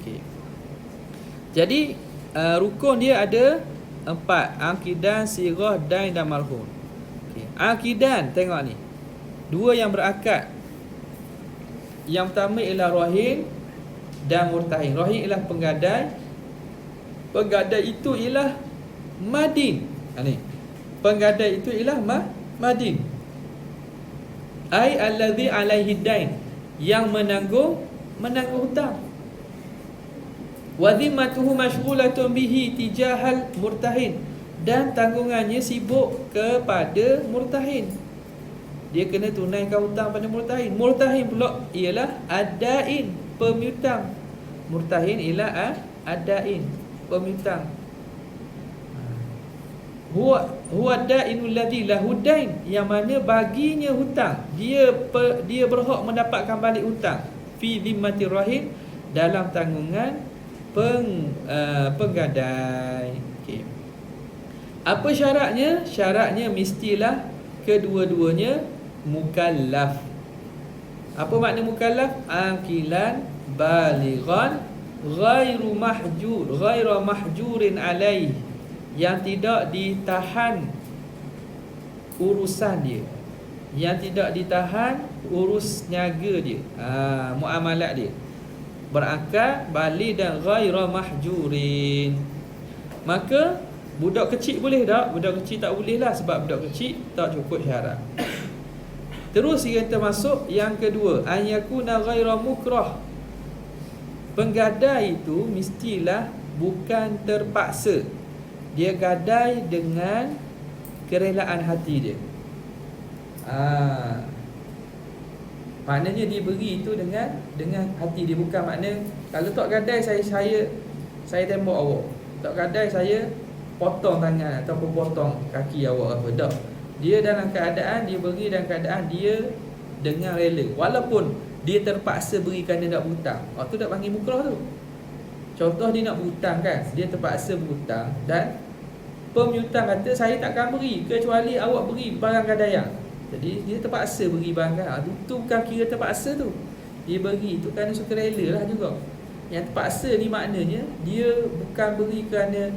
okey. Jadi rukun dia ada 4, akidan, sirah, dain dan marhun. Okey. Akidan, tengok ni. 2 yang berakad. Yang pertama ialah rahin dan murtahin. Rahin ialah penggadai. Penggadai itu ialah madin. Ni. Penggadai itu ialah madin. Ai allazi alaihi dain, yang menanggung hutang. Wa dhimmatuhu mashghulatun bihi tijahal murtahin, dan tanggungannya sibuk kepada murtahin. Dia kena tunaikan hutang pada murtahin. Murtahin pula ialah adain, pemiutang. Murtahin ialah adain, pemiutang. Huwa dainul ladzi lahu dain, yang mana baginya hutang. Dia berhak mendapatkan balik hutang. Fi dhimmati rahin, dalam tanggungan penggadai. Okey. Apa syaratnya? Syaratnya mestilah kedua-duanya mukallaf. Apa makna mukallaf? Aqilan balighan ghairu mahjurin alaih, yang tidak ditahan urusan dia, yang tidak ditahan urus niaga dia, muamalat dia, berakal baligh dan ghairu mahjurin. Maka budak kecil boleh tak? Budak kecil tak boleh lah, sebab budak kecil tak cukup syarat. Terus kita masuk yang kedua, an yakuna ghairu mukrah. Penggadai itu mestilah bukan terpaksa. Dia gadai dengan kerelaan hati dia. Maknanya dia beri itu dengan hati dia, bukan makna kalau tak gadai saya tembak awak. Tak gadai saya potong tangan ataupun potong kaki awak apa. Tak. Dia dalam keadaan dia beri, dalam keadaan dia dengan rela, walaupun dia terpaksa beri kerana nak berhutang. Tu dah panggil mukrah tu. Contoh dia nak berhutang kan, dia terpaksa berhutang dan pemiutang kata saya takkan beri kecuali awak beri barang gadaian. Jadi dia terpaksa beri barang gadaian. Tu bukan kira terpaksa tu. Dia beri tu kerana sukarela lah juga. Yang terpaksa ni maknanya dia bukan beri kerana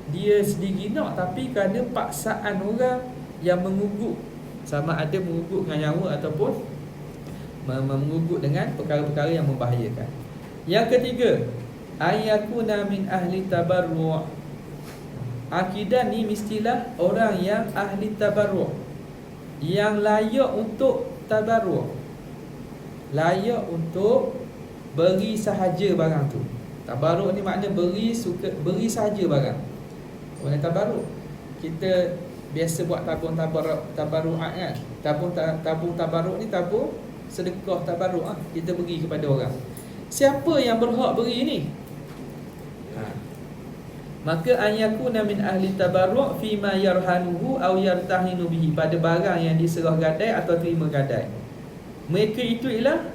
dia sendiri nak, tapi kerana paksaan orang yang mengugut, sama ada mengugut dengan nyawa ataupun mengugut dengan perkara-perkara yang membahayakan. Yang ketiga, ayyakuna min ahli tabarru'. Akidah ni mestilah orang yang ahli tabarru', yang layak untuk tabarru', layak untuk beri sahaja barang tu. Tabarru' ni makna beri sahaja barang. Orang tabarru', kita biasa buat tabung tabarru'at kan. Tabung tabarru' ni tabung sedekah tabarru', kita beri kepada orang. Siapa yang berhak beri ni? Maka an yakuna min ahli tabarru' fi ma yarhanuhu aw yartahinu bihi, pada barang yang diserah gadai atau terima gadai. Mereka itu ialah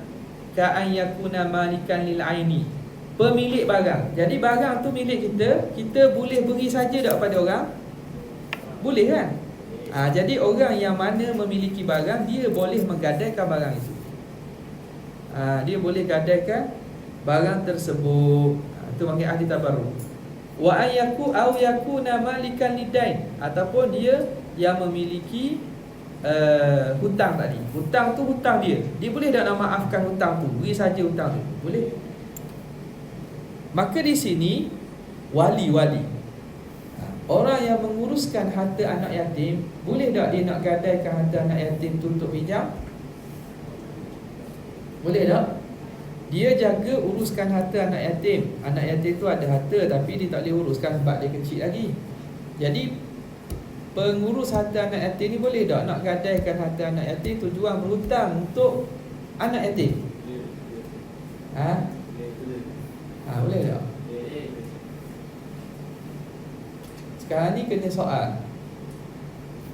ka an yakuna malikan lil aini, pemilik barang. Jadi barang tu milik kita boleh beri saja tak pada orang? Boleh kan? Jadi orang yang mana memiliki barang, dia boleh menggadaikan barang itu. Dia boleh gadaikan barang tersebut. Itu panggil ahli tabarru'. Wa ayyaku aw yakuna malikan lidain, ataupun dia yang memiliki hutang tadi. Hutang tu hutang dia. Dia boleh tak nak maafkan hutang tu? Beri saja hutang tu. Boleh. Maka di sini wali, orang yang menguruskan harta anak yatim, boleh tak dia nak gadaikan harta anak yatim tu untuk pinjam? Boleh tak? Dia jaga uruskan harta anak yatim. Anak yatim tu ada harta tapi dia tak boleh uruskan sebab dia kecil lagi. Jadi pengurus harta anak yatim ni boleh tak nak gadaikan harta anak yatim tujuan berhutang untuk anak yatim? Boleh tak? Sekarang ni kena soal.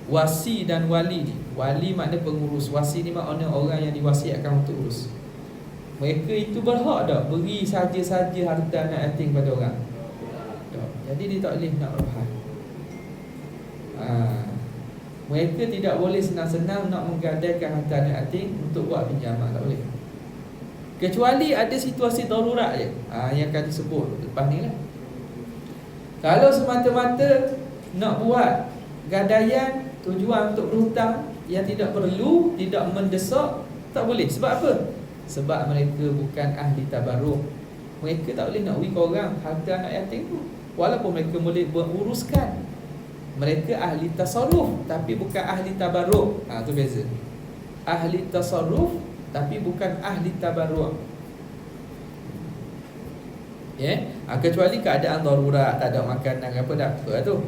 Wasi dan wali ni. Wali makna pengurus, wasi ni makna orang yang diwasiatkan untuk urus. Mereka itu berhak tak beri saja-saja harta anak yatim pada orang? Tak. Jadi dia tak boleh nak rohan. Mereka tidak boleh senang-senang nak menggadaikan harta anak yatim untuk buat pinjaman, tak boleh. Kecuali ada situasi darurat je, yang akan disebut lepas ni lah. Kalau semata-mata nak buat gadaian tujuan untuk berhutang yang tidak perlu, tidak mendesak, tak boleh. Sebab apa? Sebab mereka bukan ahli tabarruk. Mereka tak boleh nak beri korang harta anak yatim tu, walaupun mereka boleh beruruskan. Mereka ahli tasarruf tapi bukan ahli tabarruk. Tu beza. Ahli tasarruf tapi bukan ahli tabarruk. Kecuali keadaan darurat, tak ada makanan apa dah apa tu.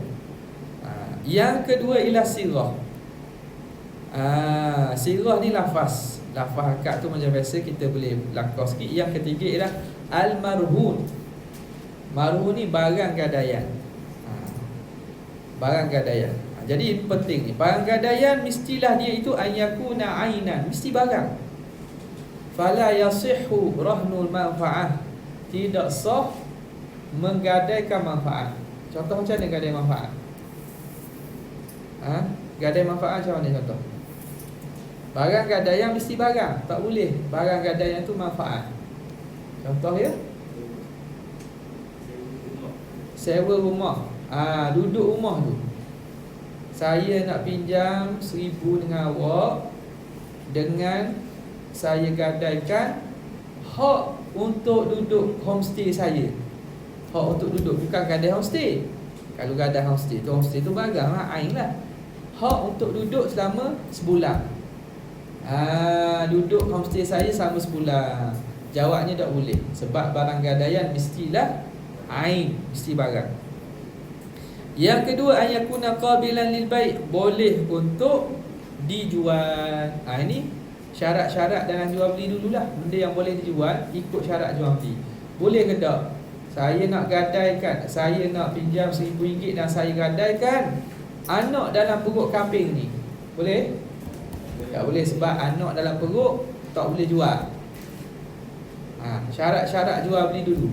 Yang kedua ialah sirah. Sirah ni lafaz. Lafaz akad tu macam biasa kita boleh langkah sikit. Yang ketiga ialah al-marhun. Marhun ni barang gadaian. Barang gadaian. Jadi penting ni, barang gadaian mestilah dia itu ayyakuna ainan, mesti barang. Fala yasihhu rahnul manfaah. Tidak sah menggadaikan manfaat. Contoh macam mana gadai manfaat? Gadai manfaat macam mana contoh? Barang gadaian mesti barang, tak boleh barang gadaian tu manfaat. Contoh ya, sewa rumah. Duduk rumah tu, saya nak pinjam 1,000 dengan awak, dengan saya gadaikan hak untuk duduk homestay saya. Hak untuk duduk, bukan gadai homestay. Kalau gadai homestay tu barang lah, ain lah. Hak untuk duduk selama sebulan. Duduk homestay saya selama sebulan. Jawabnya tak boleh, sebab barang gadaian mestilah ain, mesti barang. Yang kedua, ayakuna qabilan lil bai', boleh untuk dijual. Ini syarat-syarat dalam jual beli dululah. Benda yang boleh dijual ikut syarat jual beli. Boleh ke tak? Saya nak gadaikan, saya nak pinjam RM1,000 dan saya gadaikan anak dalam perut kambing ni. Boleh? Tak boleh, sebab anak dalam perut tak boleh jual. Syarat-syarat jual beli dulu.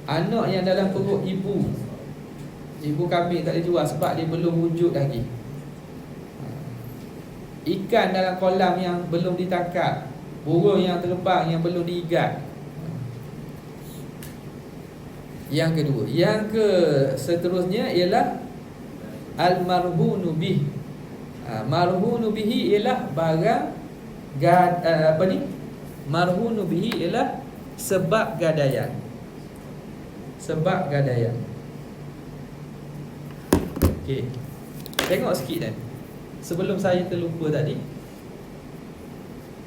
Anak yang dalam perut ibu kambing tak boleh jual sebab dia belum wujud lagi. Ikan dalam kolam yang belum ditangkap, burung yang terbang yang belum diigat. Yang kedua. Yang seterusnya ialah al-marhunu bih. Marhunu bihi ialah barang marhunu bihi ialah sebab gadaian. Sebab gadaian. Okey. Tengok sikit dah. Sebelum saya terlupa tadi.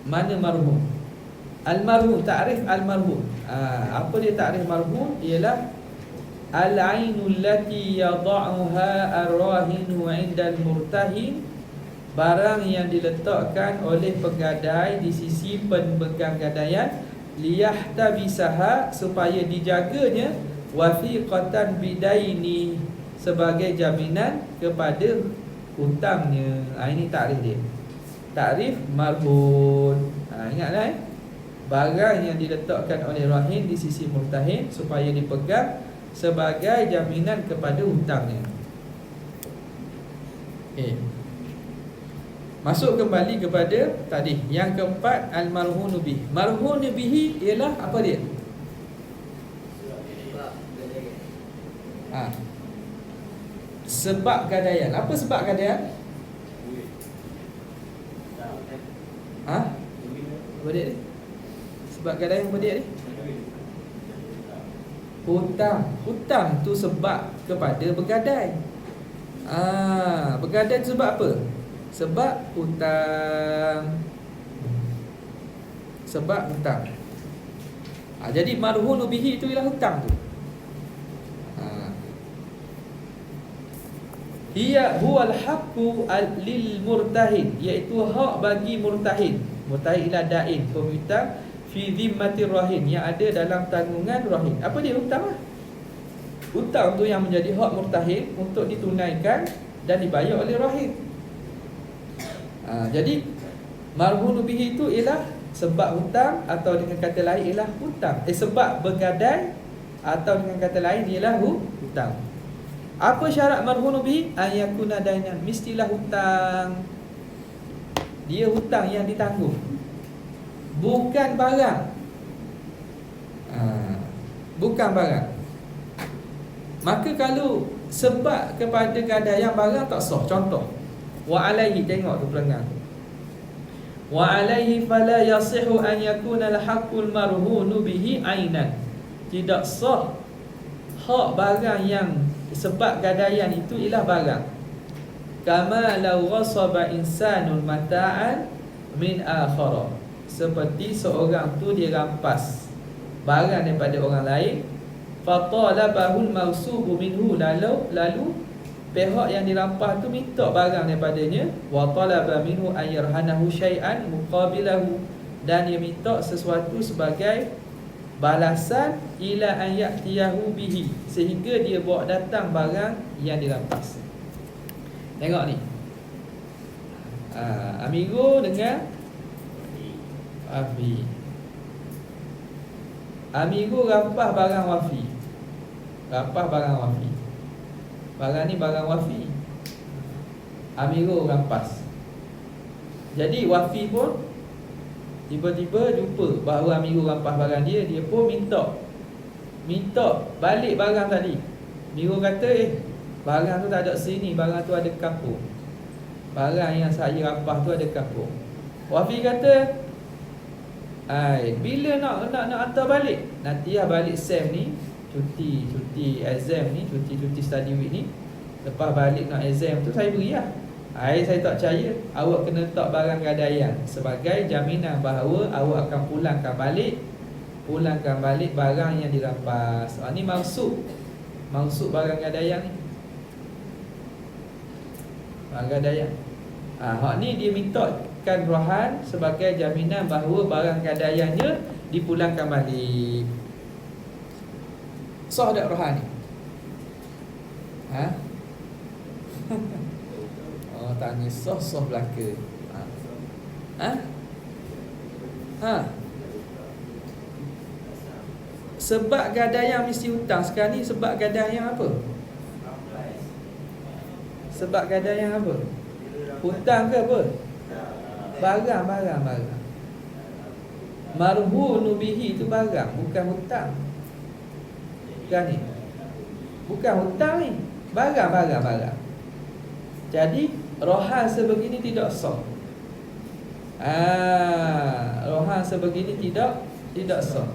Mana marhum? Al-marhum, ta'rif al-marhum. Apa dia ta'rif marhum? Ialah al-ainul lati yada'uha ar-rahinu 'inda al-murtahin, barang yang diletakkan oleh penggadai di sisi pemegang gadaian, liyahtabisaha, supaya dijaganya, wafiqatan bidaini, sebagai jaminan kepada hutangnya. Ini takrif dia. Takrif marhun. Ingatlah barang yang diletakkan oleh rahin di sisi murtahin supaya dipegang sebagai jaminan kepada hutangnya. Masuk kembali kepada tadi. Yang keempat, al-marhunu bih. Marhunu bihi ialah apa dia? Sebab gadaian. Apa sebab gadaian? Apa dia ni? Sebab gadaian apa dia ni? Hutang. Hutang tu sebab kepada bergadai. Bergadai tu sebab apa? Sebab hutang. Sebab hutang. Jadi marhunu bihi itu ialah hutang tu. Hiya huwal haqqu lil murtahin, iaitu hak bagi murtahin. Murtahin ialah dain, pemihutang, fi dhimmatir rahin, yang ada dalam tanggungan rahin. Apa dia hutang lah? Hutang tu yang menjadi hak murtahin untuk ditunaikan dan dibayar oleh rahim. Jadi marhunu bihi itu ialah sebab hutang, atau dengan kata lain ialah hutang. Sebab bergadai, atau dengan kata lain ialah hutang. Apa syarat marhunu bihi? Ayakuna dainan, mestilah hutang. Dia hutang yang ditanggung, bukan barang. Bukan barang. Maka kalau sebab kepada gadaian barang tak sah. Contoh, wa alaihi, tengok tu pelanggan tu. Wa alaihi fala yasihu an yakuna al-haqqul marhunu bihi ainan. Tidak sah hak barang yang sebab gadaian itu ialah barang. Kama law ghasaba insanun mata'an min akhara. Seperti seorang tu dia rampas barang daripada orang lain, fatalabahul mausubu minhu, lalu pihak yang dirampas tu minta barang daripadanya, wa talaba minhu an yarhanahu syai'an muqabilahu, dan dia minta sesuatu sebagai balasan, ila an ya'tiyahu bihi, sehingga dia bawa datang barang yang dirampas. Tengok ni, Amigo dengan Wafi. Amigo rampas barang Wafi. Barang ni barang Wafi, Amigo rampas. Jadi Wafi pun tiba-tiba jumpa bahawa Amigo rampas barang dia. Dia pun minta balik barang tadi. Amigo kata, barang tu tak ada sini, barang tu ada kampung. Barang yang saya rampas tu ada kampung. Wafi kata, bila nak hantar balik? Nanti balik SEM ni, cuti exam ni, cuti study week ni, lepas balik nak exam tu saya beri lah. Saya tak percaya. Awak kena letak barang gadaian sebagai jaminan bahawa awak akan pulangkan balik barang yang dirampas. Ni maksud barang gadaian ni, barang gadaian. Hak ni dia mintakan rohan sebagai jaminan bahawa barang gadaiannya dipulangkan balik. Sah tak rohan ni? Tanya sah belaka. Sebab gadaian mesti hutang. Sekarang ni sebab gadaian apa? Sebab gadaian apa? Hutang ke apa? Barang. Marhunu bihi itu barang, bukan hutang. Kan ni, bukan hutang ni, barang. Jadi rohan sebegini tidak sah. Rohan sebegini tidak sah.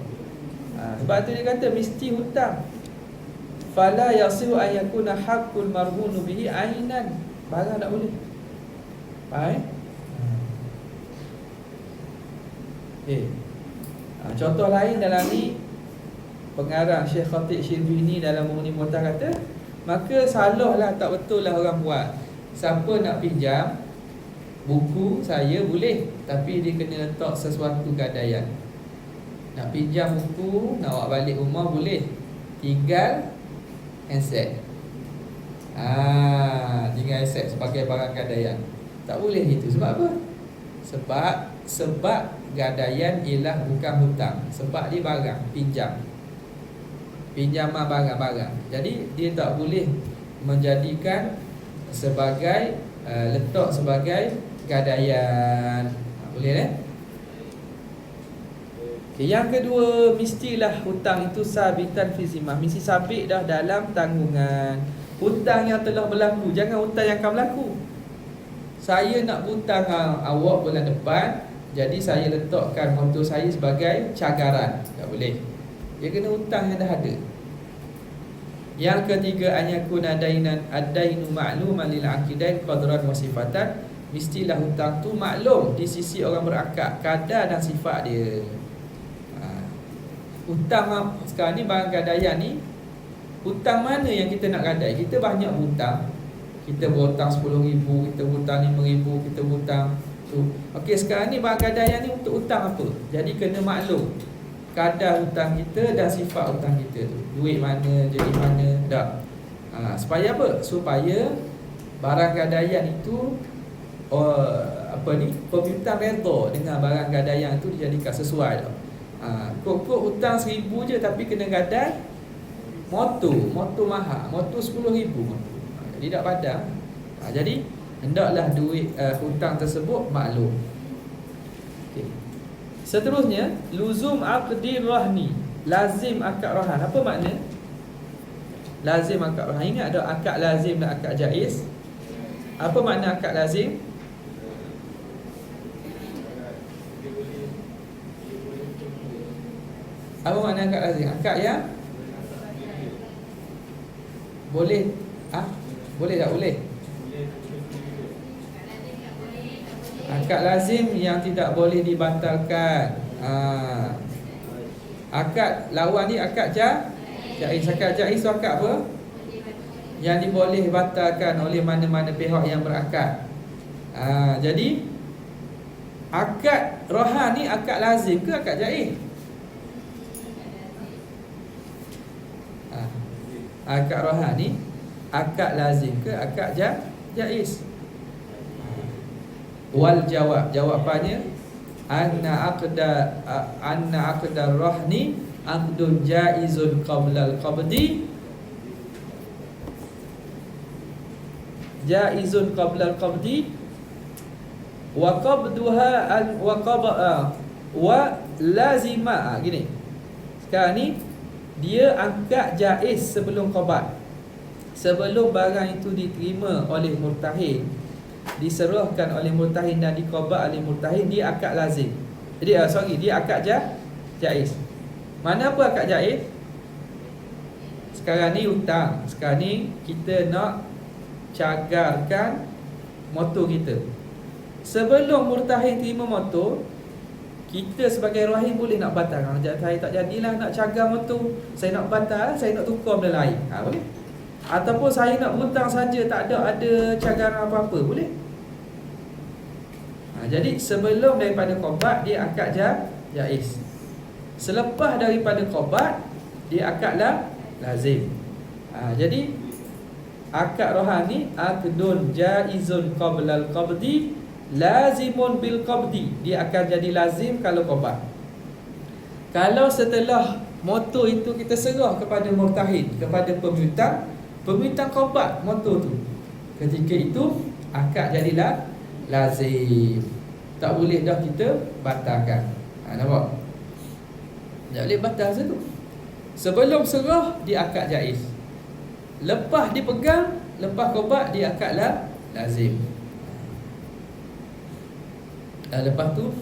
Sebab tu dia kata mesti hutang. Fala yasihu an yakuna haqqul marhunu bihi ainan. Barang tak boleh. Faham? Contoh lain dalam ni, pengarang Syekh Khatib Syirvini dalam Mughni Mu'tah kata, maka salahlah, tak betul lah orang buat. Siapa nak pinjam buku saya boleh, tapi dia kena letak sesuatu gadaian. Nak pinjam buku, nak bawa balik rumah boleh, tinggal handset. Tinggal handset sebagai barang gadaian. Tak boleh itu. Sebab apa? Sebab gadaian ialah bukan hutang. Sebab dia barang, pinjaman barang. Jadi dia tak boleh menjadikan sebagai letak sebagai gadaian. Boleh yang kedua, mestilah hutang itu sabitan fi zimah, mesti sabit dah dalam tanggungan. Hutang yang telah berlaku, jangan hutang yang akan berlaku. Saya nak hutang awak bulan depan, jadi saya letakkan motor saya sebagai cagaran. Tak boleh. Dia kena hutang yang dah ada. Yang ketiga, anyakuna dainan ad-dainu ma'luman lil aqidain qadran wa sifatan, mestilah hutang tu maklum di sisi orang berakad, kadar dan sifat dia. Hutang sekarang ni, barang gadaian ni, hutang mana yang kita nak gadai? Kita banyak hutang. Kita berhutang 10,000, kita berhutang 5,000, kita berhutang tu. Okey, sekarang ni barang gadaian ni untuk hutang apa? Jadi kena maklum kadar hutang kita dan sifat hutang kita tu. Duit mana, jadi mana, dah. Supaya apa? Supaya barang gadaian itu pemiutang redha dengan barang gadaian itu dijadikan sesuai tau. Kok hutang 1,000 je tapi kena gadai motor mahal, motor 10,000 motor. Jadi tak padam. Jadi hendaklah duit hutang tersebut maklum. Okay. Seterusnya, luzum aqdi rahni, lazim akad rahan. Apa makna lazim akad rahan? Ingat ada akad lazim dan akad jaiz. Apa makna akad lazim? Apa makna akad lazim? Akad yang boleh boleh tak boleh? Akad lazim yang tidak boleh dibatalkan. Akad lawan ni akad jaiz. Akad jaiz tu akad apa? Yang diboleh batalkan oleh mana-mana pihak yang berakad. Jadi akad rahan ni akad lazim ke akad jaiz? Akad rahan ni akad lazim ke akad jaiz? Wal jawabannya anna aqda rahni aqdun jaizun qabla al-qabdi, jaizun qabla al-qabdi wa qabduha wa lazima. Gini, sekarang ni dia angkat jaiz sebelum qabd, sebelum barang itu diterima oleh murtahin, diserahkan oleh murtahin dan diqabad oleh murtahin, dia akad lazim. Jadi dia akad jaiz. Mana apa akad jaiz? Sekarang ni hutang. Sekarang ni kita nak cagarkan motor kita. Sebelum murtahin terima motor, kita sebagai rahim boleh nak batalkan. Saya tak jadilah nak cagar motor, saya nak batal, saya nak tukar benda lain. Boleh. Ataupun saya nak hutang saja, tak ada cagaran apa-apa, boleh. Jadi sebelum daripada qabd dia akad jaiz. Selepas daripada qabd dia akad lazim. Jadi akad rahan ni aqdun jaizun qabla al-qabdi lazimun bil qabdi, dia akan jadi lazim kalau qabd. Kalau setelah motor itu kita serah kepada murtahin, kepada pemiutang qabd motor tu, ketika itu akad jadilah lazim. Tak boleh dah kita batalkan. Nampak? Tak boleh batal satu. Sebelum serah dia akad jaiz. Lepas dipegang, lepas qabd dia akad lazim. Lepas tu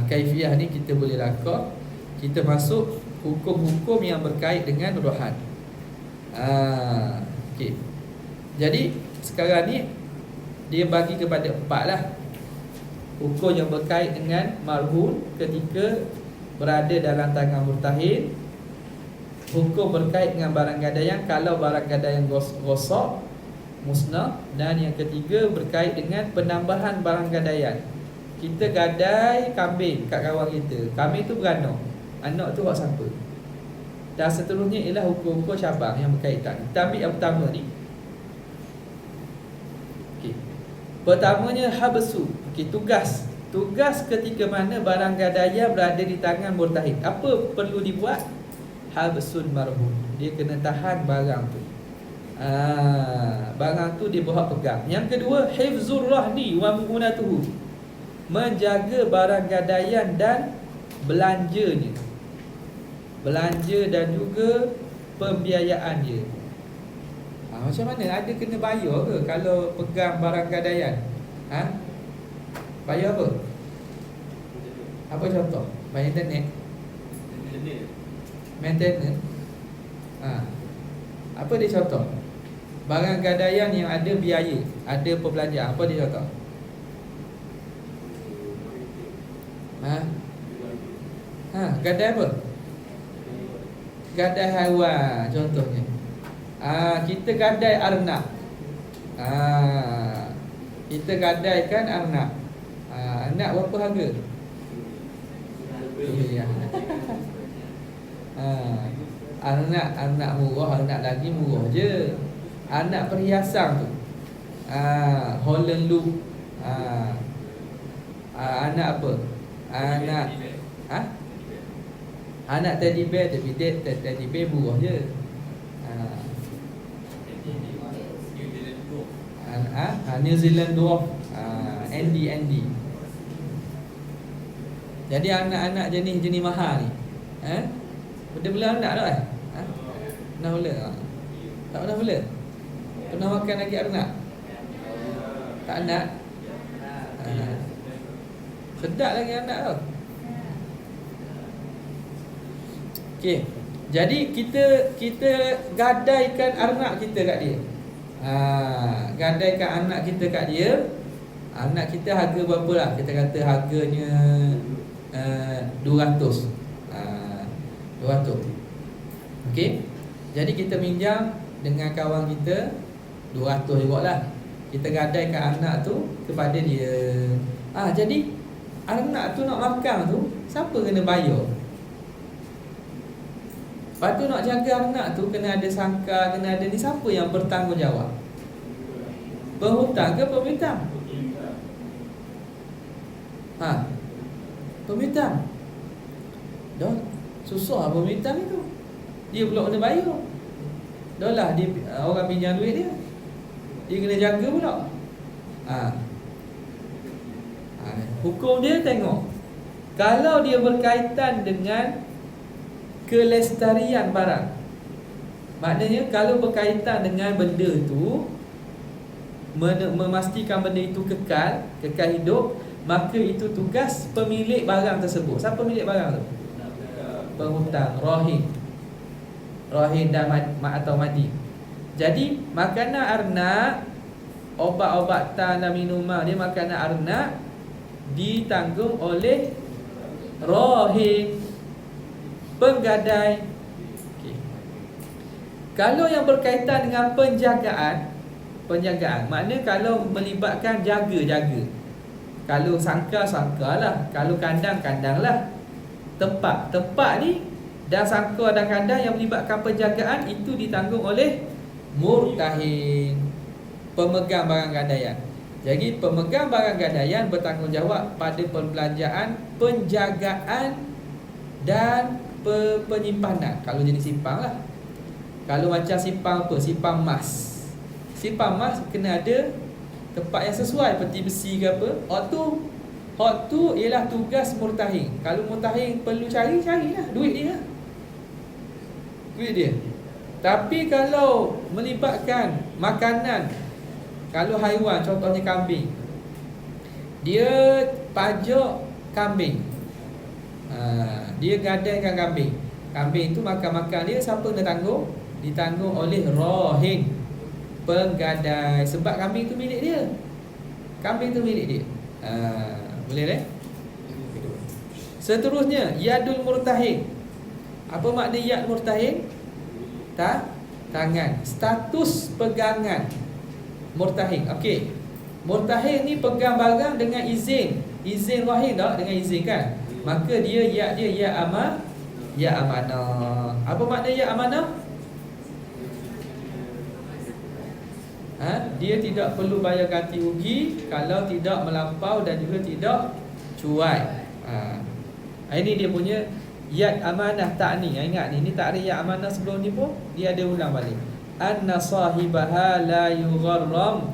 kaifiah ni kita boleh lakar. Kita masuk hukum-hukum yang berkait dengan rahan. Okey. Jadi sekarang ni dia bagi kepada 4 lah. Hukum yang berkait dengan marhun ketika berada dalam tangan murtahin. Hukum berkait dengan barang gadaian kalau barang gadaian rosak, musnah. Dan yang ketiga berkait dengan penambahan barang gadaian. Kita gadai kambing kat kawan kita, kambing tu beranak, anak tu hak siapa? Dan seterusnya ialah hukum-hukum cabang yang berkaitan. Kita ambil yang pertama ni. Okey. Pertamanya habsu. Okey, tugas. Tugas ketika mana barang gadaian berada di tangan murtahin. Apa perlu dibuat? Habsun marhum. Dia kena tahan barang tu. Barang tu dia berhak pegang. Yang kedua, hifzur rahni wa mu'unatuhu. Menjaga barang gadaian dan belanjanya. Belanja dan juga pembiayaan dia. Macam mana? Ada kena bayar ke kalau pegang barang gadaian? Bayar apa? Apa contoh? Bayar internet? Maintenance. Apa dia contoh? Barang gadaian yang ada biaya, ada perbelanjaan. Apa dia contoh? Gadai apa? Gadai haiwan contohnya. Kita gadai arnab. Kita gadaikan arnab. Arnab berapa harga? Anak murah, anak lagi murah je. Anak perhiasan tu, Holland Loop. Anak apa? Anak teddy bear, tapi teddy bear murah je. New Zealand Dwarf, Andy. Jadi anak-anak jenis mahal ni, bela anak tak pernah bela? Tak pernah bela? Pernah makan lagi anak? Tak nak? Sedap lagi anak tau. Okey. Jadi kita gadaikan anak kita kat dia. Gadaikan anak kita kat dia. Anak kita harga berapa lah? Kita kata harganya 200. 200. Okey. Jadi kita minjam dengan kawan kita 200 juga lah. Kita gadaikan anak tu kepada dia. Jadi anak tu nak makan tu, siapa kena bayar? Lepas tu nak jaga anak tu, kena ada sangka, kena ada ni. Siapa yang bertanggungjawab? Penghutang ke pembintang? Pembintang. Dah susah pembintang itu. Dia pula kena bayar. Dah lah dia, orang pinjam duit dia, dia kena jaga pula. Hukum dia tengok, kalau dia berkaitan dengan kelestarian barang, maknanya kalau berkaitan dengan benda tu, memastikan benda itu kekal hidup, maka itu tugas pemilik barang tersebut. Siapa pemilik barang tu? Penghutang, Rahin dan atau madi. Jadi makanan arnak, obat-obatan dan minuman dia, makanan arnak ditanggung oleh Rahin, penggadai. Kalau yang berkaitan dengan penjagaan, maknanya kalau melibatkan jaga. Kalau sangka lah, kalau kandang lah. Tempat ni dan sangka dan kandang yang melibatkan penjagaan, itu ditanggung oleh murtahin, pemegang barang gadaian. Jadi pemegang barang gadaian bertanggungjawab pada perbelanjaan, penjagaan dan penyimpanan. Kalau jenis simpan lah. Kalau macam simpan apa? Simpan emas. Simpan emas kena ada tempat yang sesuai, peti besi ke apa. Hot tu ialah tugas murtahin. Kalau murtahin perlu carilah duit dia. Tapi kalau melibatkan makanan, kalau haiwan, contohnya kambing, dia pajak kambing, dia gadaikan kambing. Kambing tu makan dia, siapa kena tanggung? Ditanggung oleh Rahin, penggadai. Sebab kambing tu milik dia. Boleh deh? Seterusnya, yadul murtahin. Apa makna yad murtahin? Tangan. Status pegangan murtahin. Okey. Murtahin ni pegang barang dengan izin Rahin tak? Dengan izin kan? Maka dia ya amanah. Apa makna ya amanah? Dia tidak perlu bayar ganti rugi kalau tidak melampau dan juga tidak cuai. Ini dia punya yad amanah ta'ni. Ingat ni takrif yad amanah sebelum ni pun dia ada ulang balik. Anna sahibaha la yugharram.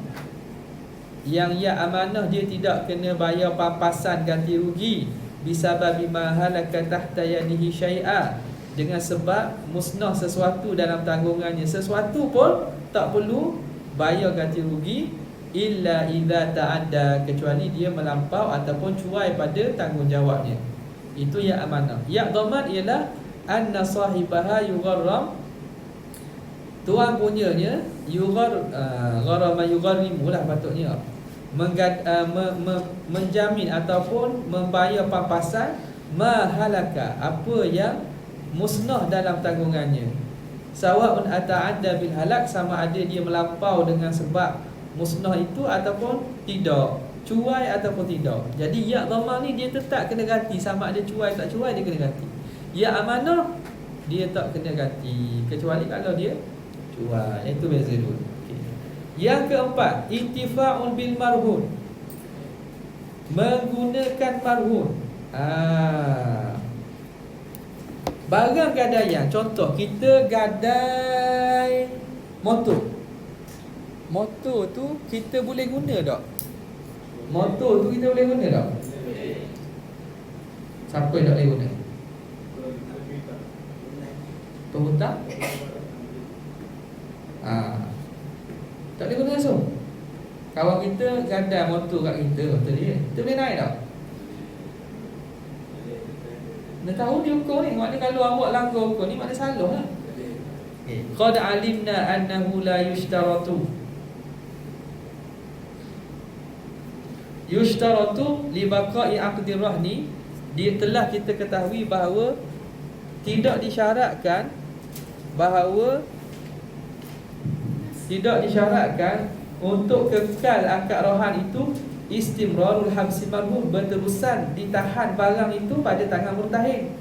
Yang yad amanah dia tidak kena bayar pampasan ganti rugi bisababi ma halaka tahta yadihi syai'a, dengan sebab musnah sesuatu dalam tanggungannya. Sesuatu pun tak perlu bayar ganti rugi illa idza ta'adda, kecuali dia melampau ataupun cuai pada tanggungjawabnya. Itu ya amanah. Ya dhaman ialah anna sahibaha yugharram, tuan punyanya gharama yugharrimu lah patutnya, menjamin ataupun membayar pampasan mahalaka, apa yang musnah dalam tanggungannya. Sawa'un ata'adda bil halak, sama ada dia melampau dengan sebab musnah itu ataupun tidak, cuai ataupun tidak. Jadi ya dhaman ni dia tetap kena ganti, sama ada cuai tak cuai dia kena ganti. Ya amanah dia tak kena ganti, kecuali kalau dia jual. Itu beza dulu. Okay. Yang keempat, intifa'un bil marhun, menggunakan marhun. Barang gadaian, contoh kita gadai motor. Motor tu kita boleh guna tak? Motor tu kita boleh guna tak? Siapa yang tak boleh guna? Penghutang? Tak boleh guna langsung. Kawan kita gadai motor kat kita, motor dia, kita boleh naik tak? Dah tahu dia ukur ni. Maknanya kalau awak langgar ukur ni, maknanya salah lah. Qad alimna annahu la yushtaratu li baqa'i aqdi rahni. Dia telah kita ketahui bahawa tidak disyaratkan untuk kekal akad rohan itu istimrarul habsi marhum, berterusan ditahan barang itu pada tangan murtahin.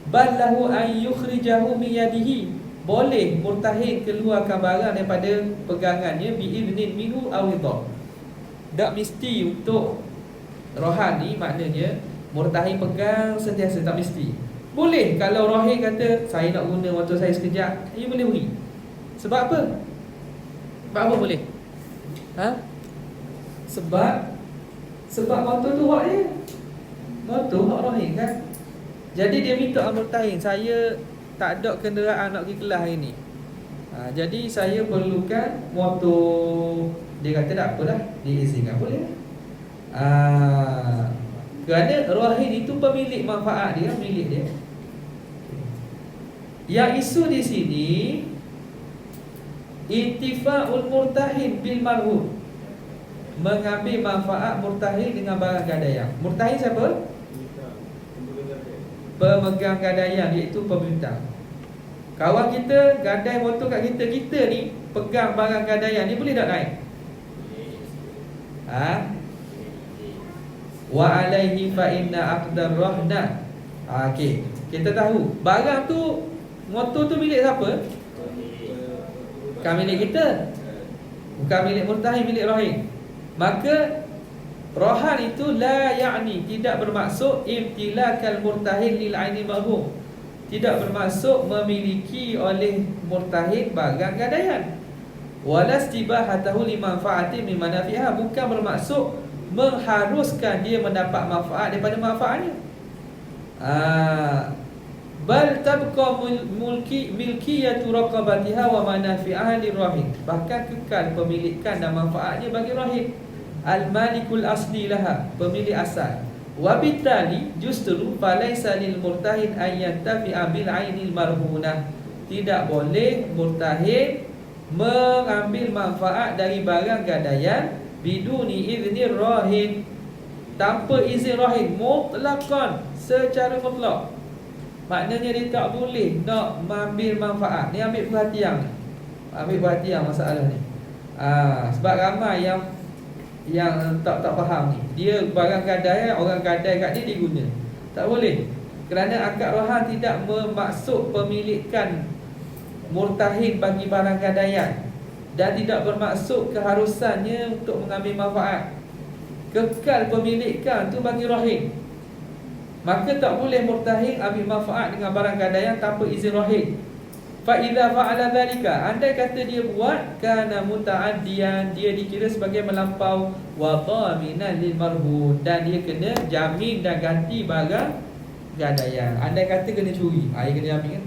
Ballahu an yukhrijahu min yadihi, boleh murtahin keluarkan barang daripada pegangannya bi'idnin minhu aw idha. Tak mesti untuk rohan ni, maknanya murtahin pegang sentiasa, tak mesti. Boleh kalau rohin kata saya nak guna motor saya sekejap, you boleh beri. Sebab apa? Sebab apa boleh? Sebab motor tu hak dia. Motor hak rohin kan. Jadi dia minta murtahin, saya tak ada kenderaan nak pergi kelas hari ni. Jadi saya perlukan motor. Dia kata tak apalah, diizinkan, boleh. Kerana rohin itu pemilik manfaat dia, milik dia. Yang isu di sini intifa'ul murtahin bil marhum, mengambil manfaat murtahin dengan barang gadaian. Murtahin siapa? Pemegang gadaian, iaitu pembintang. Kawan kita gadai motor kat kita, kita ni pegang barang gadaian ni, boleh tak naik? Wa alaihi fa inna aqdar rahna. Okey, kita tahu barang tu, motor tu milik siapa? Bukan milik kita, bukan milik murtahin, milik rohin. Maka rohan itu la ya'ni, tidak bermaksud imtilakal murtahin lil aini marhum, tidak bermaksud memiliki oleh murtahin barang gadaian. Wala istibahatahu limanfaati min manafi'ah, bukan bermaksud mengharuskan dia mendapat manfaat daripada manfaatnya. Bal tabqa milkiyatu raqabatiha wa manafi'ah lirahim, bahkan kekal pemilikan dan manfaatnya bagi rahim. Al-malikul asli laha, pemilik asal. Wa bitali justru falaisa lil murtahin an yantafi'a bil ainil marhunah, tidak boleh murtahin mengambil manfaat dari barang gadaian biduni izni rahin, tanpa izin rahin, mutlaqan, secara mutlak. Maknanya dia tak boleh nak mengambil manfaat. Ni ambil perhatian, masalah ni. Sebab ramai yang tak faham ni. Dia barang gadaian, orang gadai kat dia guna. Tak boleh. Kerana akad rohan tidak bermaksud pemilikan murtahin bagi barang gadaian, dan tidak bermaksud keharusannya untuk mengambil manfaat. Kekal pemilikan tu bagi rahim. Maka tak boleh murtahin ambil manfaat dengan barang gadaian tanpa izin rahim. Fa idza fa'ala dhalika, andai kata dia buat, kana muta'addiyan, dia dikira sebagai melampau, wa dhaminan lil marhun, dan dia kena jamin dan ganti barang gadaian. Andai kata kena curi, dia kena jamin kan.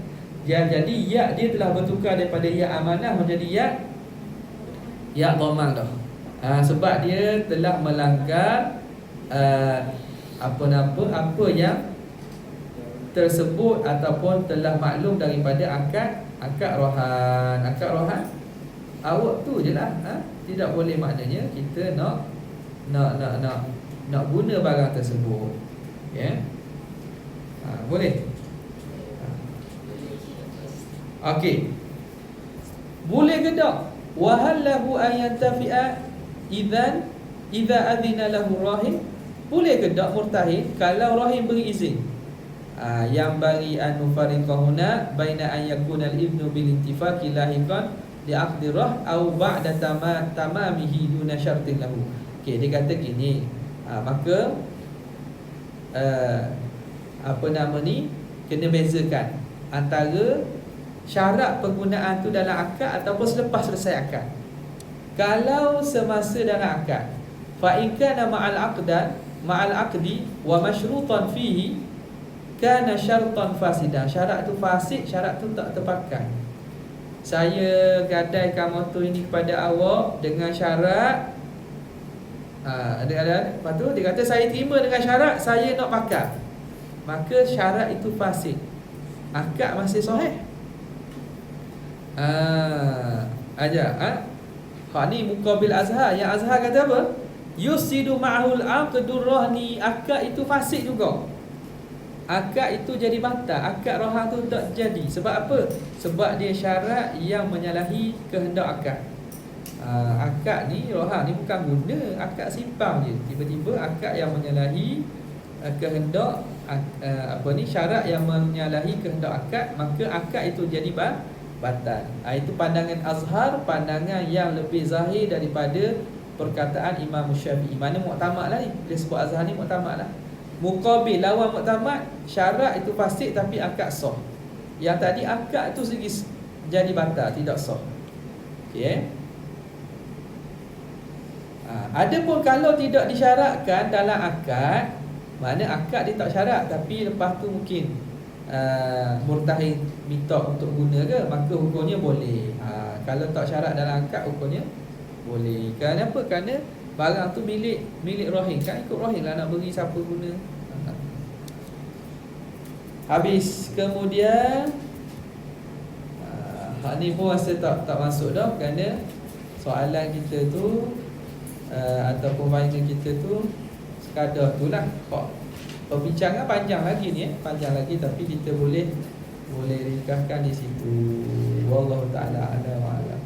Jadi ya, dia telah bertukar daripada ya amanah menjadi ya dhaman dah. Sebab dia telah melanggar apa yang tersebut ataupun telah maklum daripada akad rohan. Akad rohan awak tu je lah. Tidak boleh, maknanya kita nak guna barang tersebut. Ya. Boleh. Okey. Boleh ke tak? Wa hal lahu an yantafi'a idza adina lahu rahim? Boleh ke tak murtahin kalau rahim beri izin? yang bagi an nufariqahuna baina an yakuna al-ibnu bil intifaqi lahiqan li aqdirah au ba'da tamamihi duna syartin lahu. Okey, dia kata gini, maka apa nama ni, kena bezakan antara syarat penggunaan tu dalam akad ataupun selepas selesai akad. Kalau semasa dalam akad, fa in kana ma'al aqdi wa masyrutan fihi kana syartan fasidan. Syarat tu fasid, syarat tu tak terpakai. Saya gadaikan motor ini kepada awak dengan syarat lepas tu dia kata saya terima dengan syarat saya nak pakai. Maka syarat itu fasid. Akad masih sahih. Hak ni muqabil azhar. Yang azhar kata apa? Yusidu ma'hul aqdur rahni. Akad itu fasid juga. Akad itu jadi batal. Akad rohan tu tak jadi. Sebab apa? Sebab dia syarat yang menyalahi kehendak akad. Akad ni, rohan ni bukan guna, akad simpang je. Tiba-tiba akad yang menyalahi kehendak syarat yang menyalahi kehendak akad, maka akad itu jadi batal. Itu pandangan azhar, pandangan yang lebih zahir daripada perkataan Imam Syafi'i. Mana muktamad lah ni. Dia sebut azhar ni muktamad lah. Muqabil lawan muktamad, syarat itu fasid tapi akad sah. Yang tadi akad tu segi jadi batal, tidak sah. Okey. Adapun kalau tidak disyaratkan dalam akad, mana akad dia tak syarat tapi lepas tu mungkin murtahin minta untuk guna ke, maka hukumnya boleh. Kalau tak syarat dalam akad, hukumnya boleh. Kenapa? Kerana barang tu milik rohin, kan ikut rohin lah nak beri siapa guna. Habis kemudian hak ni pun rasa tak masuk dah, kerana soalan kita tu ataupun bayangan kita tu sekadar tu lah. Perbincangan panjang lagi ni, panjang lagi, tapi kita boleh ringkaskan di situ. Wallahu ta'ala a'lam.